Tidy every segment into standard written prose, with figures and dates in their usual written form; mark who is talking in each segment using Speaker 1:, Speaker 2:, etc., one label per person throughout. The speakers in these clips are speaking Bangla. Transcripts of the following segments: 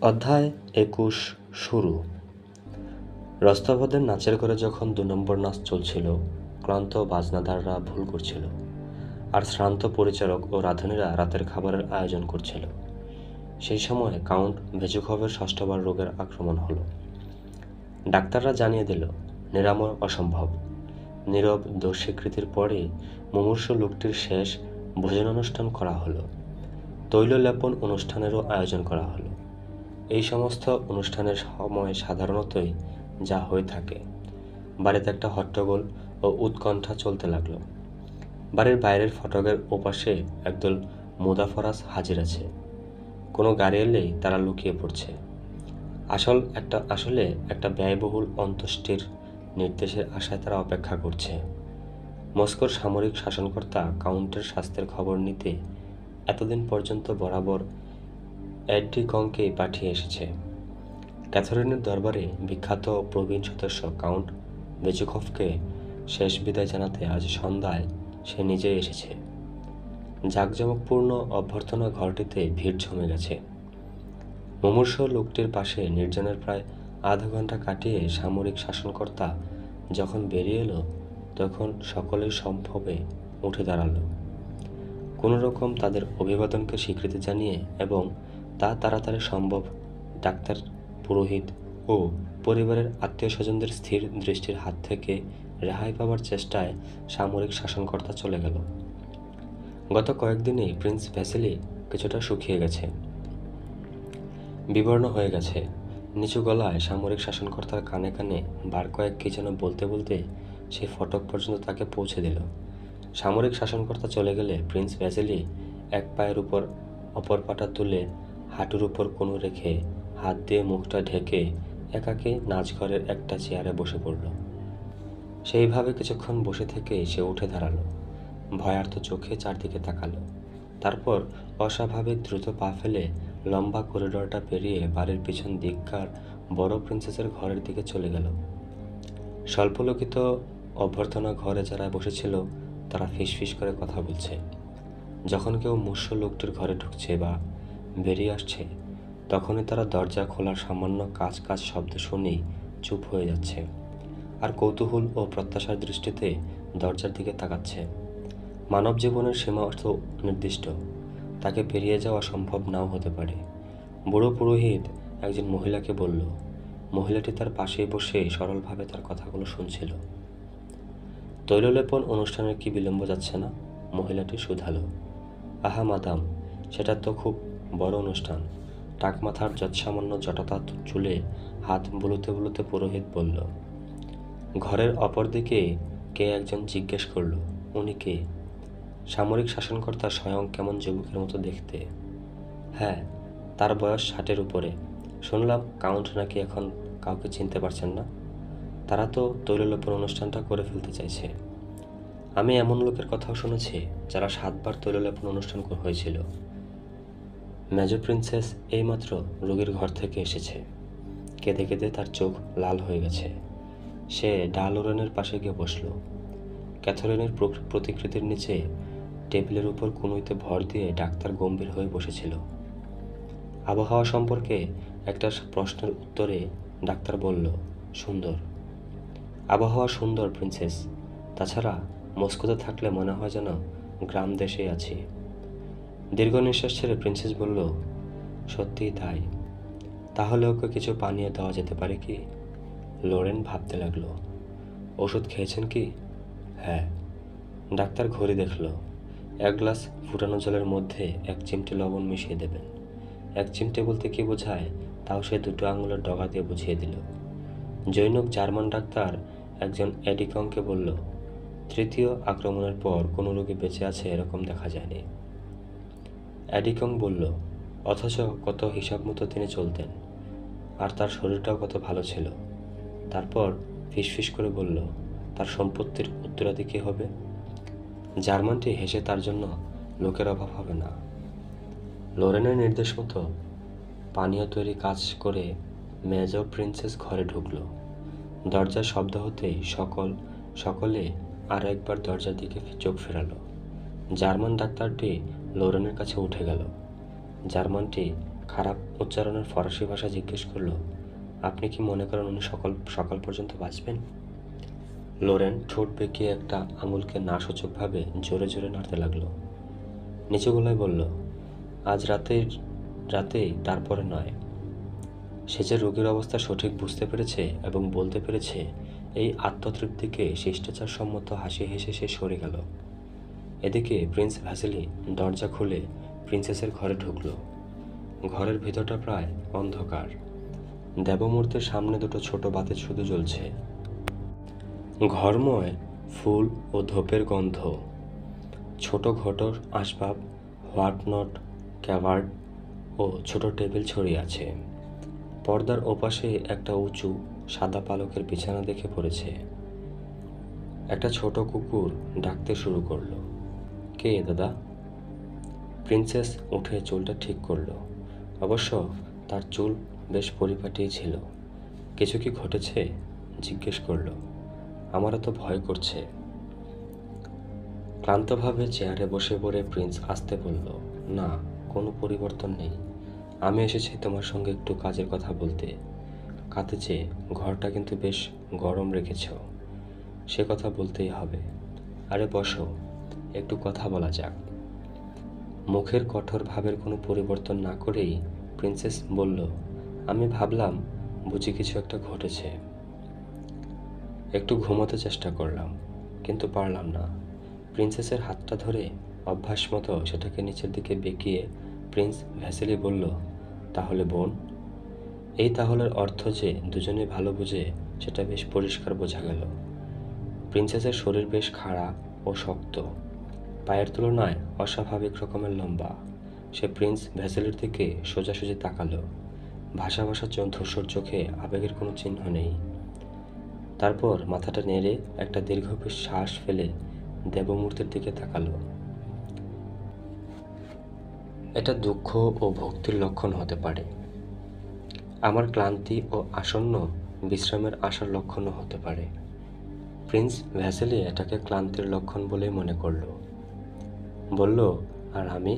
Speaker 1: অধ্যায় ২১ শুরু। রস্তভদের নাচের ঘরে যখন ২ নম্বর নাচ চলছিল, ক্লান্ত বাজনাদাররা ভুল করছিল, আর শ্রান্ত পরিচারক ও রাঁধুনিরা রাতের খাবারের আয়োজন করছিল, সেই সময় কাউন্ট ভেজুখভের ষষ্ঠবার রোগের আক্রমণ হলো। ডাক্তাররা জানিয়ে দিল, নিরাময় অসম্ভব। নীরব দোষস্বীকৃতির পরে মুমূর্ষু লোকটির শেষ ভোজনানুষ্ঠান করা হলো। তৈললেপন অনুষ্ঠানেরও আয়োজন করা হলো। এই সমস্ত অনুষ্ঠানের সময় সাধারণতই যা হয়ে থাকে, বাড়িতে একটা হট্টগোল ও উৎকণ্ঠা চলতে লাগলো। বাড়ির বাইরের ফটকের ওপাশে একদল মুদাফরাজ হাজির আছে। কোনো গাড়ি এলেই তারা লুকিয়ে পড়ছে। আসলে একটা ব্যয়বহুল অন্ত্যেষ্টির নির্দেশের আশায় তারা অপেক্ষা করছে। মস্কোর সামরিক শাসনকর্তা কাউন্টের স্বাস্থ্যের খবর নিতে এতদিন পর্যন্ত বরাবর অ্যাড্রিকংকেই পাঠিয়ে এসেছে। ক্যাথরিনের দরবারে বিখ্যাত প্রবীণ সদস্য কাউন্ট বেজুখভকে শেষ বিদায় জানাতে আজ সন্ধ্যায় সে নিজেই এসেছে। জাঁকজমকপূর্ণ অভ্যর্থনা ঘরটিতে ভিড় জমে গেছে। মুমূর্ষ লোকটির পাশে নির্জনের প্রায় আধা ঘন্টা কাটিয়ে সামরিক শাসনকর্তা যখন বেরিয়ে এলো, তখন সকলেই সম্ভবে উঠে দাঁড়ালো, কোনো রকম তাদের অভিবাদনকে স্বীকৃতি জানিয়ে, এবং তা তাড়াতাড়ি সম্ভব ডাক্তার, পুরোহিত ও পরিবারের আত্মীয় স্বজনদের স্থির দৃষ্টির হাত থেকে রেহাই পাওয়ার চেষ্টায় সামরিক শাসনকর্তা চলে গেল। গত কয়েকদিনেই প্রিন্স ভ্যাসিলি কিছুটা শুকিয়ে গেছে, বিবর্ণ হয়ে গেছে। নিচু গলায় সামরিক শাসনকর্তার কানে কানে বার কয়েক কি যেন বলতে বলতে সেই ফটক পর্যন্ত তাকে পৌঁছে দিল। সামরিক শাসনকর্তা চলে গেলে প্রিন্স ভ্যাসিলি এক পায়ের উপর অপর পাটা তুলে হাঁটুর উপর কোনো রেখে হাত দিয়ে মুখটা ঢেকে একাকী নাচঘরের একটা চেয়ারে বসে পড়ল। সেইভাবে কিছুক্ষণ বসে থেকে সে উঠে দাঁড়ালো, ভয়ার্ত চোখে চারদিকে তাকালো। তারপর অস্বাভাবিক দ্রুত পা ফেলে লম্বা করিডরটা পেরিয়ে বাড়ির পিছন দিককার বড় প্রিন্সেসের ঘরের দিকে চলে গেল। স্বল্পলোকিত অভ্যর্থনা ঘরে যারা বসেছিল তারা ফিসফিস করে কথা বলছে। যখন কেউ মূর্ষ লোকটির ঘরে ঢুকছে বা বেরিয়ে আসছে, তখনই তারা দরজা খোলার সামান্য কাজ শব্দ শুনেই চুপ হয়ে যাচ্ছে, আর কৌতূহল ও প্রত্যাশার দৃষ্টিতে দরজার দিকে তাকাচ্ছে। মানব জীবনের সীমা অর্থ নির্দিষ্ট, তাকে পেরিয়ে যাওয়া সম্ভব নাও হতে পারে। বুড়ো পুরোহিত একজন মহিলাকে বলল। মহিলাটি তার পাশেই বসে সরলভাবে তার কথাগুলো শুনছিল। তৈললেপন অনুষ্ঠানের কি বিলম্ব যাচ্ছে না? মহিলাটি শুধালো। আহা মাদাম, সেটা তো খুব বড় অনুষ্ঠান। টাকমাথার যৎসামান্য জটাতা চুলে হাত বুলোতে বুলোতে পুরোহিত বলল। ঘরের অপর দিকে কে একজন জিজ্ঞেস করল, উনি কে? সামরিক শাসনকর্তা স্বয়ং কেমন যুবকের মতো দেখতে। হ্যাঁ, তার বয়স ৬০-এর উপরে। শুনলাম কাউন্ট নাকি এখন কাউকে চিনতে পারছেন না। তারা তো তৈললেপন অনুষ্ঠানটা করে ফেলতে চাইছে। আমি এমন লোকের কথাও শুনেছি যারা ৭ বার তৈললেপন অনুষ্ঠান হয়েছিল। মেজো প্রিন্সেস এইমাত্র রোগীর ঘর থেকে এসেছে। কেঁদে কেঁদে তার চোখ লাল হয়ে গেছে। সে ডালোরেনের পাশে গিয়ে বসল। ক্যাথরিনের প্রতিকৃতির নিচে টেবিলের উপর কনুইতে ভর দিয়ে ডাক্তার গম্ভীর হয়ে বসেছিল। আবহাওয়া সম্পর্কে একটা প্রশ্নের উত্তরে ডাক্তার বলল, সুন্দর। আবহাওয়া সুন্দর প্রিন্সেস। তাছাড়া মস্কোতে থাকলে মনে হয় যেন গ্রাম দেশেই আছি। দীর্ঘ নিঃশ্বাস ছেড়ে প্রিন্সেস বলল, সত্যিই তাই। তাহলে ওকে কিছু পানীয় দেওয়া যেতে পারে কি? লোরেন ভাবতে লাগলো। ওষুধ খেয়েছেন কি? হ্যাঁ। ডাক্তার ঘড়ি দেখল। ১ গ্লাস ফুটানো জলের মধ্যে ১ চিমটে লবণ মিশিয়ে দেবেন। ১ চিমটে বলতে কি বোঝায় তাও সে ২টো আঙুলের ডগা দিয়ে বুঝিয়ে দিল। জৈনক জার্মান ডাক্তার একজন অ্যাডিকংকে বলল, ৩য় আক্রমণের পর কোনো রোগী বেঁচে আছে এরকম দেখা যায়নি। অ্যাডিকং বলল, অথচ কত হিসাব মতো তিনি চলতেন, আর তার শরীরটাও কত ভালো ছিল। তারপর ফিসফিস করে বলল, তার সম্পত্তির উত্তরাধিকারী হবে। জার্মানটি হেসে তার জন্য লোকের অভাব হবে না। লোরেনের নির্দেশ মতো পানীয় তৈরি কাজ করে মেজর প্রিন্সেস ঘরে ঢুকল। দরজার শব্দ হতেই সকলে আর একবার দরজার দিকে চোখ ফেরালো। জার্মান ডাক্তারটি লোরেনের কাছে উঠে গেল। জার্মানটি খারাপ উচ্চারণের ফরাসি ভাষা জিজ্ঞেস করলো, আপনি কি মনে করেন উনি সকাল সকাল পর্যন্ত বাঁচবেন? লোরেন ঠোঁট বেঁকিয়ে একটা আঙুলকে না সূচকভাবে জোরে জোরে নাড়তে লাগলো। নিচু গলায় বলল, আজ রাতেই, তারপরে নয়। সে যে রোগীর অবস্থা সঠিক বুঝতে পেরেছে এবং বলতে পেরেছে, এই আত্মতৃপ্তিকে শিষ্টাচারসম্মত হাসি হেসে সে সরে গেল। এদিকে প্রিন্স ভ্যাসেলি দরজা খুলে প্রিন্সেসের ঘরে ঢুকল। ঘরের ভিতরটা প্রায় অন্ধকার। দেবমূর্তির সামনে দুটো ছোট বাতি শুধু জ্বলছে। ঘরময় ফুল ও ধূপের গন্ধ। ছোট ঘটর আসবাব, হোয়াট নট, ক্যাভার্ড ও ছোট টেবিল ছড়িয়ে আছে। পর্দার ওপাশে একটা উঁচু সাদা পালকের বিছানা দেখে পড়েছে। একটা ছোট কুকুর ডাকতে শুরু করলো, কে দাদা? প্রিন্সেস উঠে চুলটা ঠিক করলো। অবশ্য তার চুল বেশ পরিপাটিই ছিল। কিছু কি ঘটেছে? জিজ্ঞেস করলো। আমারও তো ভয় করছে। ক্লান্তভাবে চেয়ারে বসে পড়ে প্রিন্স আস্তে বলল, না, কোনো পরিবর্তন নেই। আমি এসেছি তোমার সঙ্গে একটু কাজের কথা বলতে। কাঁতেছে, ঘরটা কিন্তু বেশ গরম রেখেছ। সে কথা বলতেই হবে। আরে বসো, একটু কথা বলা যাক। মুখের কঠোর ভাবের কোনো পরিবর্তন না করেই প্রিন্সেস বলল, আমি ভাবলাম বুঝি কিছু একটা ঘটেছে। একটু ঘুমোতে চেষ্টা করলাম, কিন্তু পারলাম না। প্রিন্সেসের হাতটা ধরে অভ্যাস মতো সেটাকে নিচের দিকে বেঁকিয়ে প্রিন্স ভ্যাসেলি বলল, তাহলে বোন? এই তাহলের অর্থ যে দুজনে ভালো বুঝে সেটা বেশ পরিষ্কার বোঝা গেল। প্রিন্সেসের শরীর বেশ খাড়া ও শক্ত, পায়ের তুলনায় অস্বাভাবিক রকমের লম্বা। সে প্রিন্স ভ্যাসেলির দিকে সোজাসুজি তাকালো। ভাষা ধূসর চোখে আবেগের কোনো চিহ্ন নেই। তারপর মাথাটা নেড়ে একটা দীর্ঘ শ্বাস ফেলে দেবমূর্তির দিকে তাকালো। এটা দুঃখ ও ভক্তির লক্ষণ হতে পারে। আমার ক্লান্তি ও আসন্ন বিশ্রামের আশার লক্ষণও হতে পারে। প্রিন্স ভ্যাসেলি এটাকে ক্লান্তির লক্ষণ বলেই মনে করল। বলল, আর আমি?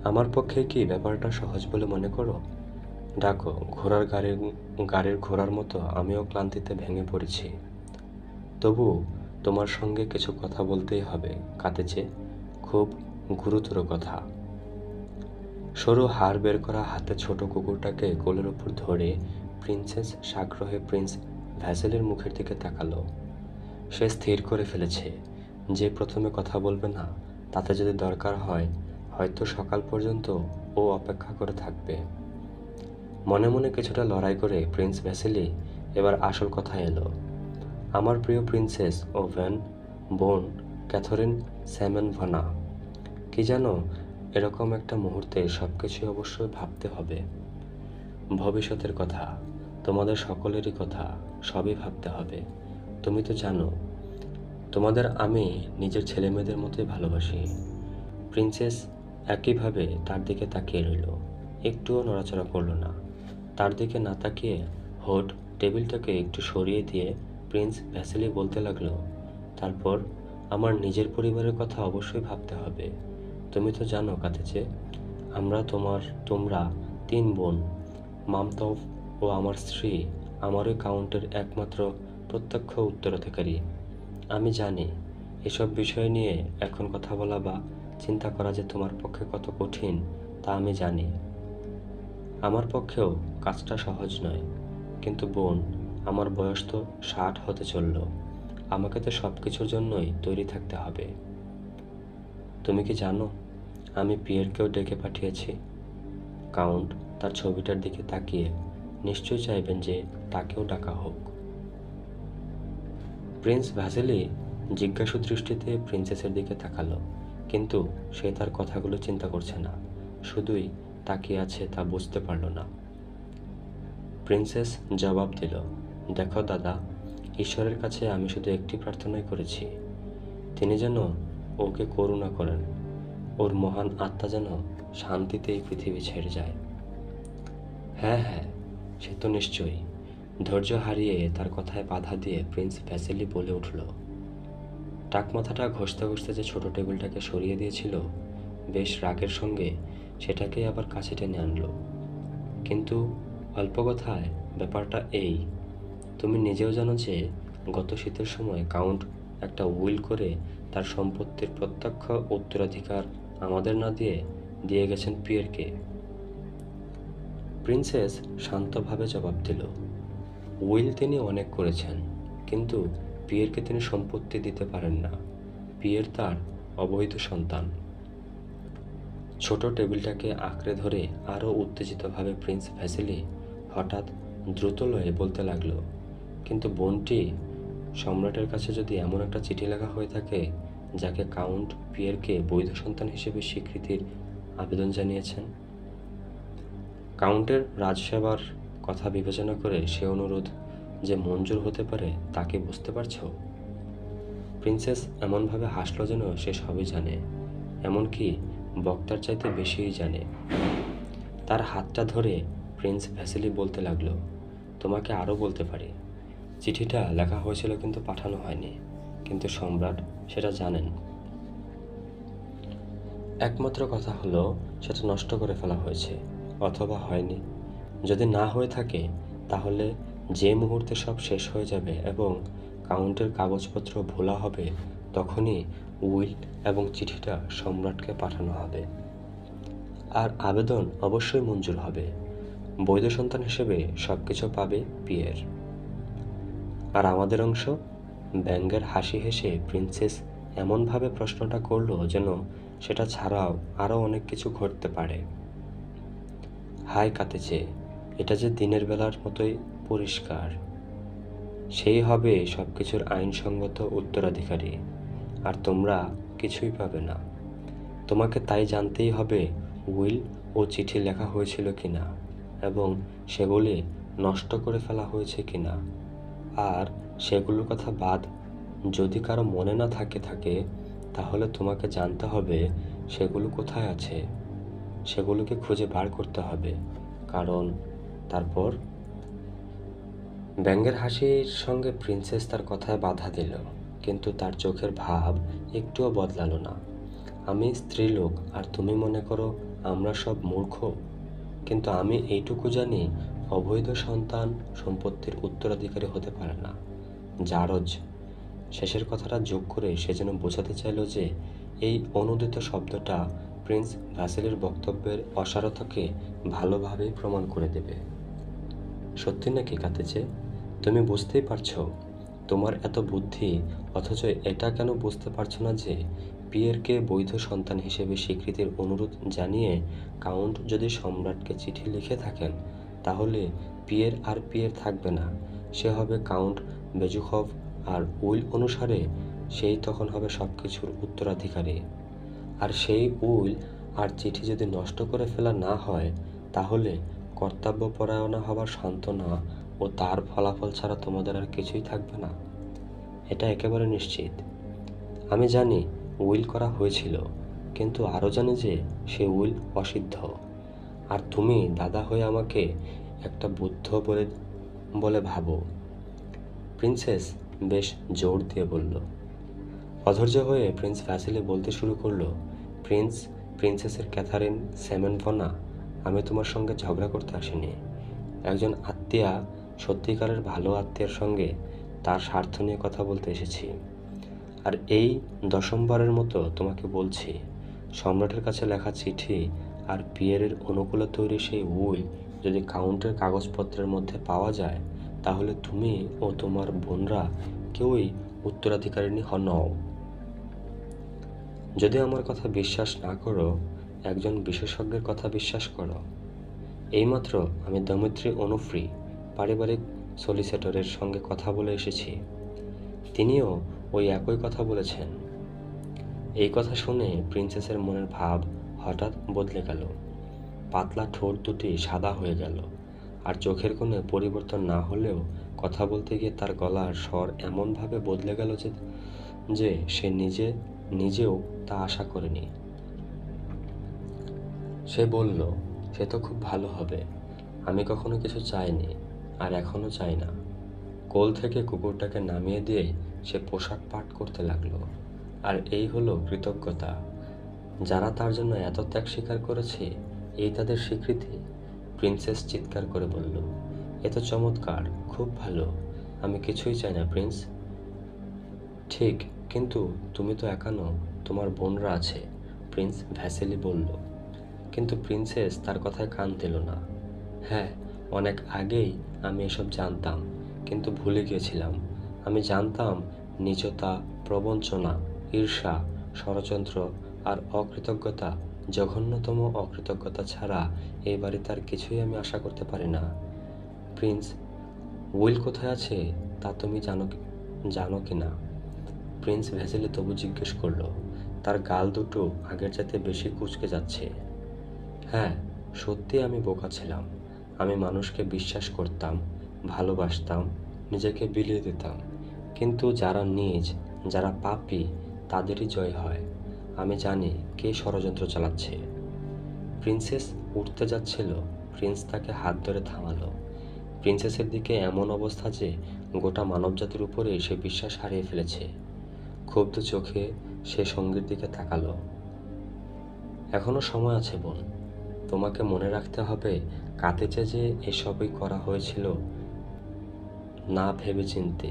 Speaker 1: আমার পক্ষে কি ব্যাপারটা সহজ বলে মনে করো? ডাকো, গাড়ির ঘোড়ার মতো আমিও ক্লান্তিতে ভেঙে পড়েছি। তবু তোমার সঙ্গে কিছু কথা বলতেই হবে, কাঁতেছে, খুব গুরুতর কথা। সরু হাড় বের করা হাতে ছোট কুকুরটাকে কোলের উপর ধরে প্রিন্সেস সাগ্রহে প্রিন্স ভ্যাসেলের মুখের দিকে তাকালো। সে স্থির করে ফেলেছে যে প্রথমে কথা বলবে না, তাতে যদি দরকার হয় হয়তো সকাল পর্যন্ত ও অপেক্ষা করে থাকবে। মনে মনে কিছুটা লড়াই করে প্রিন্স ভ্যাসেলি এবার আসল কথা এলো। আমার প্রিয় প্রিন্সেস ও বোন ক্যাথরিন স্যামনভনা, কি জানো, এরকম একটা মুহূর্তে সব কিছুই অবশ্যই ভাবতে হবে। ভবিষ্যতের কথা, তোমাদের সকলেরই কথা, সবই ভাবতে হবে। তুমি তো জানো, তোমাদের আমি নিজের ছেলেমেয়েদের মতোই ভালোবাসি। প্রিন্সেস একইভাবে তার দিকে তাকিয়ে রইল, একটুও নড়াচড়া করল না। তার দিকে না তাকিয়ে হোট টেবিলটাকে একটু সরিয়ে দিয়ে প্রিন্স ভ্যাসেলি বলতে লাগলো, তারপর আমার নিজের পরিবারের কথা অবশ্যই ভাবতে হবে। তুমি তো জানো কাঁতেছে, তোমরা 3 বোন, মামতভ ও আমার স্ত্রী আমার ওই কাউন্টের একমাত্র প্রত্যক্ষ উত্তরাধিকারী। আমি জানি এসব বিষয় নিয়ে এখন কথা বলা বা চিন্তা করা যে তোমার পক্ষে কত কঠিন, তা আমি জানি। আমার পক্ষেও কাজটা সহজ নয়। কিন্তু বোন, আমার বয়স তো 60 হতে চলল। আমাকে তো সব কিছুর জন্যই তৈরি থাকতে হবে। তুমি কি জানো, আমি পিয়েরকেও ডেকে পাঠিয়েছি। কাউন্ট তার ছবিটার দিকে তাকিয়ে নিশ্চয়ই চাইবেন যে তাকেও ডাকা হোক। প্রিন্স ভ্যাসেলি জিজ্ঞাসু দৃষ্টিতে প্রিন্সেসের দিকে তাকালো, কিন্তু সে তার কথাগুলো চিন্তা করছে না, শুধুই তাকিয়ে আছে তা বুঝতে পারল না। প্রিন্সেস জবাব দিল, দেখো দাদা, ঈশ্বরের কাছে আমি শুধু একটি প্রার্থনাই করেছি, তিনি যেন ওকে করুণা করেন, ওর মহান আত্মা যেন শান্তিতে এই পৃথিবী ছেড়ে যায়। হ্যাঁ হ্যাঁ, সে তো নিশ্চয়ই। ধৈর্য হারিয়ে তার কথায় বাধা দিয়ে প্রিন্স ভ্যাসেলি বলে উঠল। টাক মাথাটা ঘষতে ঘষতে যে ছোট টেবিলটাকে সরিয়ে দিয়েছিল, বেশ রাগের সঙ্গে সেটাকেই আবার কাছে টেনে আনলো। কিন্তু অল্প কথায় ব্যাপারটা এই, তুমি নিজেও জানো যে গত শীতের সময় কাউন্ট একটা উইল করে তার সম্পত্তির প্রত্যক্ষ উত্তরাধিকার আমাদের না দিয়ে গেছেন পিয়েরকে। প্রিন্সেস শান্তভাবে জবাব দিল, উইল তিনি অনেক করেছেন, কিন্তু পিয়েরকে তিনি সম্পত্তি দিতে পারেন না। পিয়ের তার অবৈধ সন্তান। ছোট টেবিলটাকে আঁকড়ে ধরে আরও উত্তেজিতভাবে প্রিন্স ভ্যাসিলি হঠাৎ দ্রুত লয়ে বলতে লাগলো, কিন্তু বোনটি, সম্রাটের কাছে যদি এমন একটা চিঠি লেখা হয়ে থাকে যাকে কাউন্ট পিয়েরকে বৈধ সন্তান হিসেবে স্বীকৃতির আবেদন জানিয়েছেন, কাউন্টের রাজসেবার কথা বিবেচনা করে সে অনুরোধ যে মঞ্জুর হতে পারে তা কি বুঝতে পারছো? প্রিন্সেস এমনভাবে হাসলো যেন সে সবই জানে, এমনকি বক্তার চাইতে বেশিই জানে। তার হাতটা ধরে প্রিন্স ভ্যাসিলি বলতে লাগলো, তোমাকে আরও বলতে পারি, চিঠিটা লেখা হয়েছিল কিন্তু পাঠানো হয়নি, কিন্তু সম্রাট সেটা জানেন। একমাত্র কথা হলো সেটা নষ্ট করে ফেলা হয়েছে অথবা হয়নি। যদি না হয়ে থাকে তাহলে যে মুহূর্তে সব শেষ হয়ে যাবে এবং কাউন্টের কাগজপত্র ভোলা হবে, তখনই উইল এবং চিঠিটা সম্রাটকে পাঠানো হবে। আর আবেদন অবশ্যই মঞ্জুর হবে। বৈধ সন্তান হিসেবে সব কিছু পাবে পিয়ের। আর আমাদের অংশ? ব্যঙ্গের হাসি হেসে প্রিন্সেস এমনভাবে প্রশ্নটা করলো যেন সেটা ছাড়াও আরও অনেক কিছু ঘটতে পারে। হায় কাঁতেছে, এটা যে দিনের বেলার মতোই পরিষ্কার। সেই হবে সব কিছুর আইনসঙ্গত উত্তরাধিকারী, আর তোমরা কিছুই পাবে না। তোমাকে তাই জানতেই হবে উইল ও চিঠি লেখা হয়েছিল কিনা এবং সেগুলি নষ্ট করে ফেলা হয়েছে কিনা। আর সেগুলোর কথা বাদ যদি কারো মনে না থাকে তাহলে তোমাকে জানতে হবে সেগুলো কোথায় আছে। সেগুলোকে খুঁজে বার করতে হবে, কারণ তারপর। ব্যঙ্গের হাসির সঙ্গে প্রিন্সেস তার কথায় বাধা দিল, কিন্তু তার চোখের ভাব একটুও বদলালো না। আমি স্ত্রীলোক আর তুমি মনে করো আমরা সব মূর্খ, কিন্তু আমি এইটুকু জানি অবৈধ সন্তান সম্পত্তির উত্তরাধিকারী হতে পারে না। জারজ। শেষের কথাটা যোগ করে সে যেন বোঝাতে চাইল যে এই অনুদিত শব্দটা প্রিন্স ভ্যাসিলির বক্তব্যের অসারতাকে ভালোভাবেই প্রমাণ করে দেবে। সত্যি নাকি কাঁতেছে? তুমি বুঝতেই পারছো? তোমার এত বুদ্ধি, অথচ এটা কেন বুঝতে পারছো না যে পিয়েরকে বৈধ সন্তান হিসেবে স্বীকৃতির অনুরোধ জানিয়ে কাউন্ট যদি সম্রাটকে চিঠি লিখে থাকেন, তাহলে পিয়ের আর পিয়ের থাকবে না, সে হবে কাউন্ট বেজুখভ, আর উইল অনুসারে সেই তখন হবে সব কিছুর উত্তরাধিকারী। আর সেই উইল আর চিঠি যদি নষ্ট করে ফেলা না হয়, তাহলে কর্তব্যপরায়ণা হবার সান্ত্বনা ও তার ফলাফল ছাড়া তোমাদের আর কিছুই থাকবে না। এটা একেবারে নিশ্চিত। আমি জানি উইল করা হয়েছিল, কিন্তু আরও জানি যে সে উইল অসিদ্ধ। আর তুমি দাদা হয়ে আমাকে একটা বুদ্ধ বলে ভাবো। প্রিন্সেস বেশ জোর দিয়ে বলল। অধৈর্য হয়ে প্রিন্স ভ্যাসিলি বলতে শুরু করলো, প্রিন্সেসের ক্যাথারিন সেমেনভনা, আমি তোমার সঙ্গে ঝগড়া করতে আসিনি। একজন আত্মীয়া, সত্যিকারের ভালো আত্মীয়ার সঙ্গে তার স্বার্থ নিয়ে কথা বলতে এসেছি। আর এই দশমবারের মতো তোমাকে বলছি, সম্রাটের কাছে লেখা চিঠি আর পিয়েরের অনুকূলে তৈরি সেই উইল যদি কাউন্টের কাগজপত্রের মধ্যে পাওয়া যায়, তাহলে তুমি ও তোমার বোনরা কেউই উত্তরাধিকারিণী নও। যদি আমার কথা বিশ্বাস না করো, একজন বিশেষজ্ঞের কথা বিশ্বাস করো। এইমাত্র আমি দমিত্রি অনুফ্রি, পারিবারিক সলিসিটরের সঙ্গে কথা বলে এসেছি। তিনিও ওই একই কথা বলেছেন। এই কথা শুনে প্রিন্সেসের মনের ভাব হঠাৎ বদলে গেল। পাতলা ঠোঁট দুটি সাদা হয়ে গেল, আর চোখের কোণে পরিবর্তন না হলেও কথা বলতে গিয়ে তার গলার স্বর এমনভাবে বদলে গেল যে সে নিজেও তা আশা করেনি। সে বলল, সে তো খুব ভালো হবে। আমি কখনো কিছু চাইনি, আর এখনো চাই না। কোল থেকে কুকুরটাকে নামিয়ে দিয়ে সে পোশাক পাট করতে লাগলো। আর এই হলো কৃতজ্ঞতা। যারা তার জন্য এত ত্যাগ স্বীকার করেছে, এই তাদের স্বীকৃতি। প্রিন্সেস চিৎকার করে বলল, এ তো চমৎকার, খুব ভালো। আমি কিছুই চাই না প্রিন্স। ঠিক, কিন্তু তুমি তো একা নও, তোমার বোনরা আছে, প্রিন্স ভ্যাসেলি বলল। কিন্তু প্রিন্সেস তার কথায় কান দিল না। হ্যাঁ, অনেক আগেই আমি এসব জানতাম, কিন্তু ভুলে গিয়েছিলাম। আমি জানতাম নীচতা, প্রবঞ্চনা, ঈর্ষা, ষড়যন্ত্র আর অকৃতজ্ঞতা, জঘন্যতম অকৃতজ্ঞতা ছাড়া এই বাড়িতে আর কিছুই আমি আশা করতে পারি না। প্রিন্স, উইল কোথায় আছে তা তুমি জানো কি না? প্রিন্স ভ্যাসেলি তবু জিজ্ঞেস করলো। তার গাল দুটো আগের চাইতে বেশি কুঁচকে যাচ্ছে। হ্যাঁ, সত্যি আমি বোকা ছিলাম। আমি মানুষকে বিশ্বাস করতাম, ভালোবাসতাম, নিজেকে বিলিয়ে দিতাম। কিন্তু যারা নীচ, যারা পাপী, তাদেরই জয় হয়। আমি জানি কে ষড়যন্ত্র চালাচ্ছে। প্রিন্সেস উঠতে যাচ্ছিল, প্রিন্স তাকে হাত ধরে থামালো। প্রিন্সেসের দিকে এমন অবস্থা যে গোটা মানবজাতির উপরে সে বিশ্বাস হারিয়ে ফেলেছে। ক্ষুব্ধ চোখে সে সঙ্গীর দিকে তাকালো। এখনো সময় আছে বোন, তোমাকে মনে রাখতে হবে কাতেচে যে এসবই করা হয়েছিল না ভেবে চিনতে।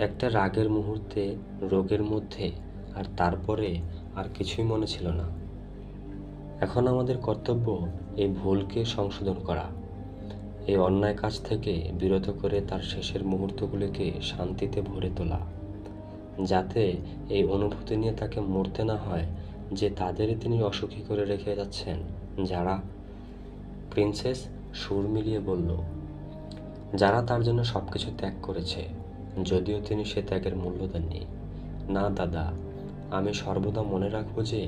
Speaker 1: একটা রাগের মুহূর্তে, রোগের মধ্যে, আর তারপরে আর কিছুই মনে ছিল না। এখন আমাদের কর্তব্য এই ভুলকে সংশোধন করা, এই অন্যায় কাজ থেকে বিরত করে তার শেষের মুহূর্তগুলিকে শান্তিতে ভরে তোলা, যাতে এই অনুভূতি নিয়ে তাকে মরতে না হয় যে তাদেরই তিনি অসুখী করে রেখে যাচ্ছেন। যারা, প্রিন্সেস সুর মিলিয়ে বলল, যারা তার জন্য সব কিছু ত্যাগ করেছে, যদিও তিনি সে ত্যাগের মূল্য দেননি। না দাদা, আমি সর্বদা মনে রাখবো যে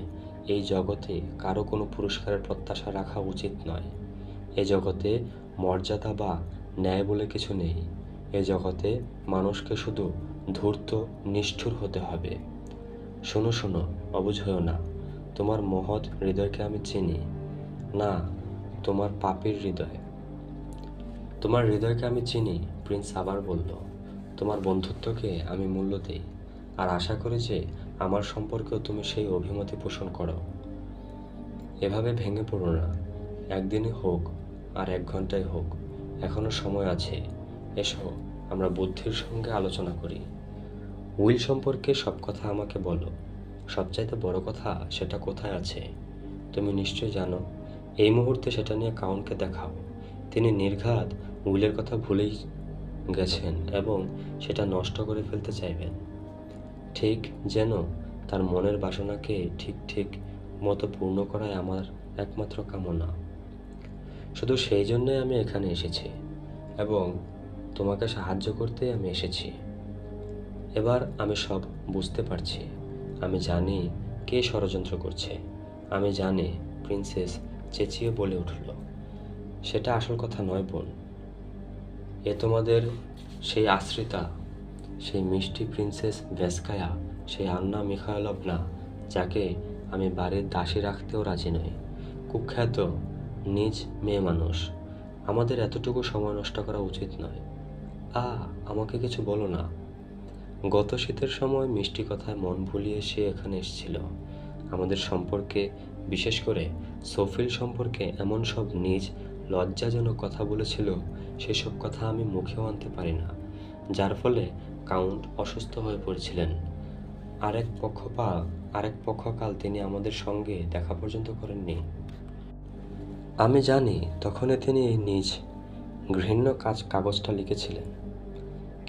Speaker 1: এই জগতে কারো কোনো পুরস্কারের প্রত্যাশা রাখা উচিত নয়। এ জগতে মর্যাদা বা ন্যায় বলে কিছু নেই। এ জগতে মানুষকে শুধু ধূর্ত, নিষ্ঠুর হতে হবে। শোনো শোনো, অবুঝ হও না। তোমার মহৎ হৃদয়কে আমি চিনি। না, তোমার পাপীর হৃদয়। তোমার হৃদয়কে আমি চিনি, প্রিন্স আবার বলল। তোমার বন্ধুত্বকে আমি মূল্য দিই, আর আশা করি যে আমার সম্পর্কেও তুমি সেই অভিমতি পোষণ করো। এভাবে ভেঙে পড়ো না। একদিনই হোক আর 1 ঘন্টায় হোক, এখনো সময় আছে। এসো, আমরা বুদ্ধির সঙ্গে আলোচনা করি। উইল সম্পর্কে সব কথা আমাকে বলো। সবচাইতে বড় কথা, সেটা কোথায় আছে? তুমি নিশ্চয় জানো। এই মুহূর্তে সেটা নিয়ে কাউন্টকে দেখাও। তিনি নির্ঘাত উইলের কথা ভুলেই গেছেন এবং সেটা নষ্ট করে ফেলতে চাইবেন, ঠিক যেন তার মনের বাসনাকে ঠিক ঠিক মতো পূর্ণ করাই আমার একমাত্র কামনা। শুধু সেই জন্যই আমি এখানে এসেছি এবং তোমাকে সাহায্য করতেই আমি এসেছি। এবার আমি সব বুঝতে পারছি। আমি জানি কে ষড়যন্ত্র করছে। আমি জানি, প্রিন্সেস চেঁচিয়ে বলে উঠল। সেটা আসল কথা নয় বোন। এ তোমাদের সেই আশ্রিতা, সেই মিষ্টি প্রিন্সেস ভেসকায়া, সেই আন্না মিখাইলভনা, যাকে আমি বাড়ির দাসী রাখতেও রাজি নই। কুখ্যাত নিজ মেয়ে মানুষ। আমাদের এতটুকু সময় নষ্ট করা উচিত নয়। আমাকে কিছু বলো না। গত শীতের সময় মিষ্টি কথায় মন ভুলিয়ে সে এখানে এসেছিল। আমাদের সম্পর্কে, বিশেষ করে সোফিল সম্পর্কে এমন সব নিজ লজ্জাজনক কথা বলেছিল, সেসব কথা আমি মুখেও আনতে পারি না, যার ফলে কাউন্ট অসুস্থ হয়ে পড়েছিলেন। আরেক পক্ষকাল তিনি আমাদের সঙ্গে দেখা পর্যন্ত করেননি। আমি জানি তখনই তিনি নিজ ঘৃণ্য কাগজটা লিখেছিলেন,